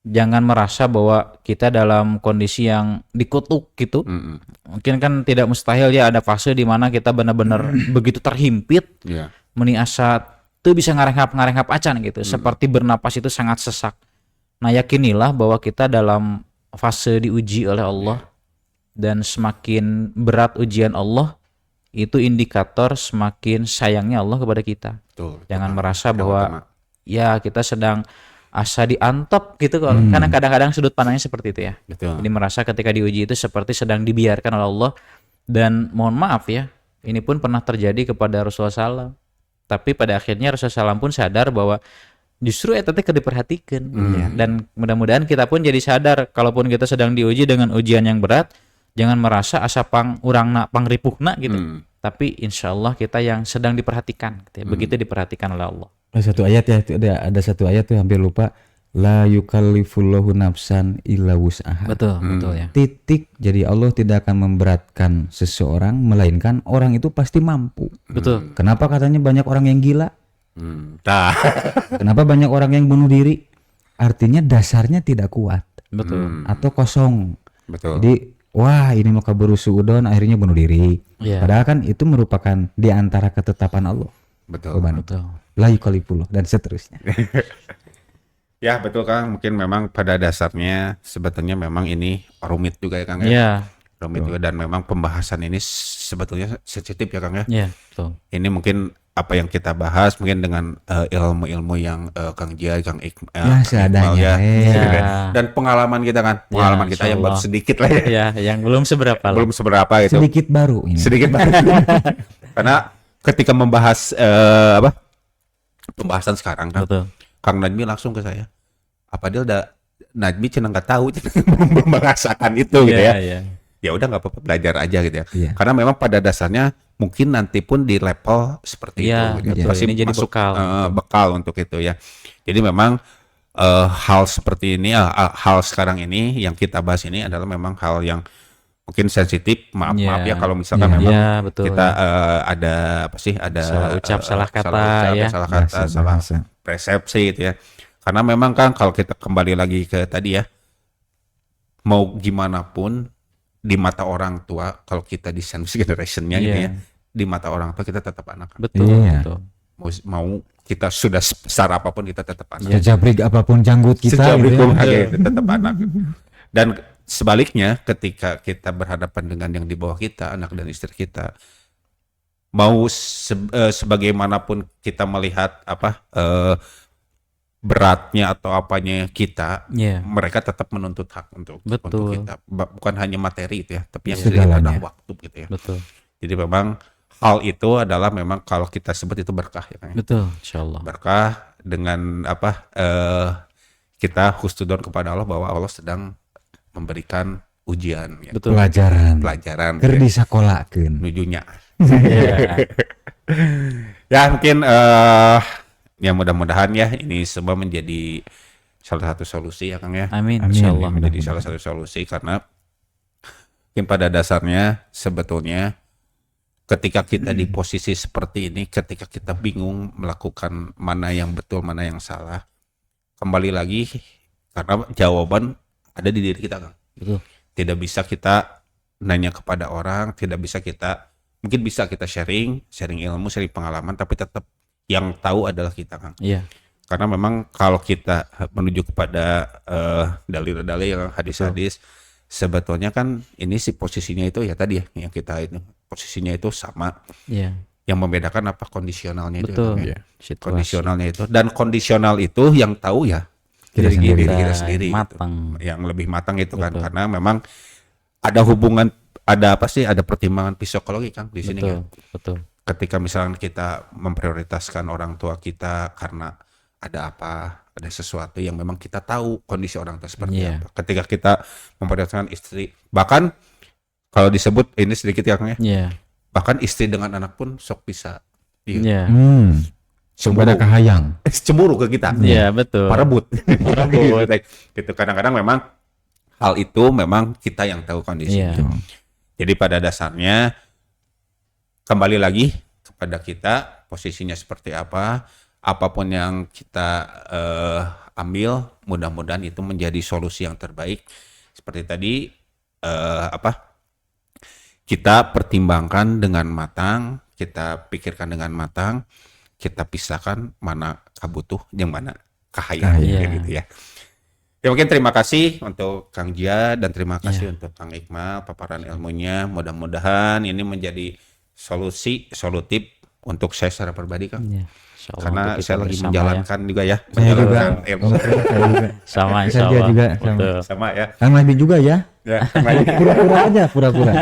Jangan merasa bahwa kita dalam kondisi yang dikutuk gitu. Mungkin kan tidak mustahil ya ada fase di mana kita benar-benar begitu terhimpit, meni asa tuh bisa ngarengap acan gitu. Seperti bernapas itu sangat sesak. Nah yakinilah bahwa kita dalam fase diuji oleh Allah, dan semakin berat ujian Allah itu indikator semakin sayangnya Allah kepada kita. Jangan merasa bahwa ya kita sedang asa diantep gitu kalau karena kadang-kadang sudut pandangnya seperti itu ya. Jadi merasa ketika diuji itu seperti sedang dibiarkan oleh Allah, dan mohon maaf ya, ini pun pernah terjadi kepada Rasulullah SAW. Tapi pada akhirnya Rasulullah SAW pun sadar bahwa justru eta teh diperhatikan. Dan mudah-mudahan kita pun jadi sadar kalaupun kita sedang diuji dengan ujian yang berat, jangan merasa asa urangna pangripuhna gitu. Tapi insya Allah kita yang sedang diperhatikan gitu ya. Begitu diperhatikan oleh Allah. Satu ayat ya, ada satu ayat tuh hampir lupa, la yukallifullahu nafsan illa wus'aha. Betul ya. Titik. Jadi Allah tidak akan memberatkan seseorang melainkan orang itu pasti mampu. Betul. Kenapa katanya banyak orang yang gila? Kenapa banyak orang yang bunuh diri? Artinya dasarnya tidak kuat. Betul. Atau kosong. Betul. Jadi wah ini mau kaburu suudon akhirnya bunuh diri. Padahal kan itu merupakan di antara ketetapan Allah. Betul. La yukallifullah dan seterusnya. Ya betul Kang, mungkin memang pada dasarnya sebetulnya memang ini rumit juga ya Kang ya. Iya. Rumit juga, dan memang pembahasan ini sebetulnya sensitif ya Kang ya. Iya, betul. Ini mungkin apa yang kita bahas mungkin dengan ilmu-ilmu yang Kang Jihad, Kang Iqbal seadanya. Dan pengalaman kita kan, pengalaman kita yang baru sedikit lah ya. Ya, yang belum seberapa lah. Belum seberapa gitu. Sedikit baru ini. Sedikit baru. Karena ketika membahas pembahasan sekarang kan, Betul. Kang Najmi langsung ke saya, apa dia udah Najmi cenah nggak tahu, belum merasakan itu gitu ya. Ya udah nggak apa-apa, belajar aja gitu ya. Karena memang pada dasarnya mungkin nanti pun di level seperti Ya, itu. betul. Pasti Ini jadi masuk bekal. bekal untuk itu ya. Jadi memang hal seperti ini, hal sekarang ini yang kita bahas ini adalah memang hal yang mungkin sensitif. Maaf ya kalau misalkan Iya. memang Ya, betul. kita ada apa sih, ada Salah ucap, salah kata, ya. salah kata, Bahasa- salah bahasa. persepsi gitu ya. Karena memang kan kalau kita kembali lagi ke tadi ya, mau gimana pun di mata orang tua, kalau kita di sandwich generation-nya gitu Iya. ya, di mata orang tua kita tetap anak. Betul, Iya. betul. Mau kita sudah sebesar apapun kita tetap anak. Sejabrik apapun janggut kita Sejauh gitu ya. itu tetap anak. Dan sebaliknya ketika kita berhadapan dengan yang di bawah kita, anak dan istri kita, mau sebagaimanapun kita melihat beratnya atau apanya kita, Iya. mereka tetap menuntut hak untuk Betul. kita. Bukan hanya materi itu ya, tapi yang Segalanya. adalah waktu gitu ya. Betul. Jadi memang hal itu adalah memang kalau kita sebut itu berkah ya, Kang. Betul, insyaallah. Berkah dengan kita husnudon kepada Allah bahwa Allah sedang memberikan ujian ya, Betul. pelajaran Keur ya, disakolakeun. menujunya. Iya. Ya mungkin ya mudah-mudahan ya ini semua menjadi salah satu solusi ya Kang ya. Amin, Amin. insyaallah. Menjadi salah satu solusi karena mungkin pada dasarnya sebetulnya ketika kita di posisi seperti ini, ketika kita bingung melakukan mana yang betul, mana yang salah, kembali lagi karena jawaban ada di diri kita Kang. Betul. Tidak bisa kita nanya kepada orang, tidak bisa kita, mungkin bisa kita sharing ilmu, sharing pengalaman, tapi tetap yang tahu adalah kita Kang. Iya. Karena memang kalau kita menuju kepada dalil-dalil yang hadis-hadis, sebetulnya kan ini si posisinya itu ya tadi ya yang kita itu posisinya itu sama. Iya. Yang membedakan apa kondisionalnya itu. Betul. Kang, ya. Situasi. Kondisionalnya itu, dan kondisional itu yang tahu ya Kita diri sendiri. kita sendiri. gitu. Matang. Yang lebih matang itu kan, Betul. karena memang ada hubungan, ada apa sih, ada pertimbangan psikologi Kang di sini Betul. kan. Betul. Ketika misalnya kita memprioritaskan orang tua kita karena ada apa, ada sesuatu yang memang kita tahu kondisi orang tua seperti Iya. apa. Ketika kita memprioritaskan istri, bahkan kalau disebut ini sedikit ya Kang ya, Iya. bahkan istri dengan anak pun sok bisa Iya. Pada kahayang. cemburu ke kita. Iya, betul. Parebut. Parebut. Gitu. Kadang-kadang memang hal itu memang kita yang tahu kondisinya. Iya. Jadi pada dasarnya kembali lagi kepada kita, posisinya seperti apa, apapun yang kita ambil, mudah-mudahan itu menjadi solusi yang terbaik. Seperti tadi kita pertimbangkan dengan matang, kita pikirkan dengan matang, kita pisahkan mana kabutuh yang mana kahayang Kahayang. gitu ya. Ya mungkin terima kasih untuk Kang Jia dan terima kasih untuk Kang Iqmal paparan ilmunya. Mudah-mudahan ini menjadi solutif untuk saya secara pribadi Kang. Iya. Insyaallah Karena untuk kita saya lagi bersama menjalankan juga ya, Saya juga. menjalankan ilmu Saya juga. Sama Saya insyaallah. juga, sama. Betul. sama ya. Kang Nabi juga ya. Ya, Kang Nabi. Pura-pura aja, pura-pura.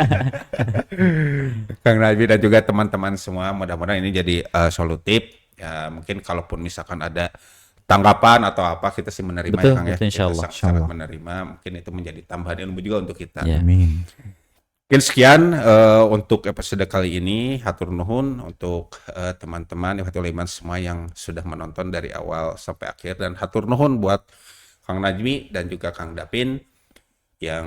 Kang Nabi dan juga teman-teman semua, mudah-mudahan ini jadi solutif. Ya mungkin kalaupun misalkan ada tanggapan atau apa, kita sih menerima Betul, ya Kang ya. betul, insyaallah. Kita sangat menerima, mungkin itu menjadi tambahan ilmu juga untuk kita. Ya. Amin. Mungkin sekian untuk episode kali ini. Hatur nuhun untuk teman-teman Ikhwatul Iman semua yang sudah menonton dari awal sampai akhir, dan hatur nuhun buat Kang Najmi dan juga Kang Dapin yang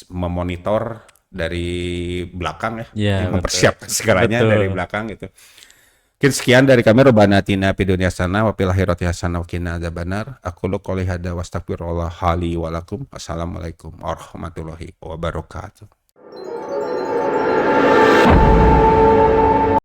memonitor dari belakang ya, Ya, yang betul. mempersiapkan segalanya Betul. dari belakang gitu. Mungkin sekian dari kami. Rabbana atina fid dunya hasanah wa fil akhirati hasanah wa qina adzabannar. Aku qouli hadza wa astaghfirullah li wa lakum. Assalamualaikum warahmatullahi wabarakatuh.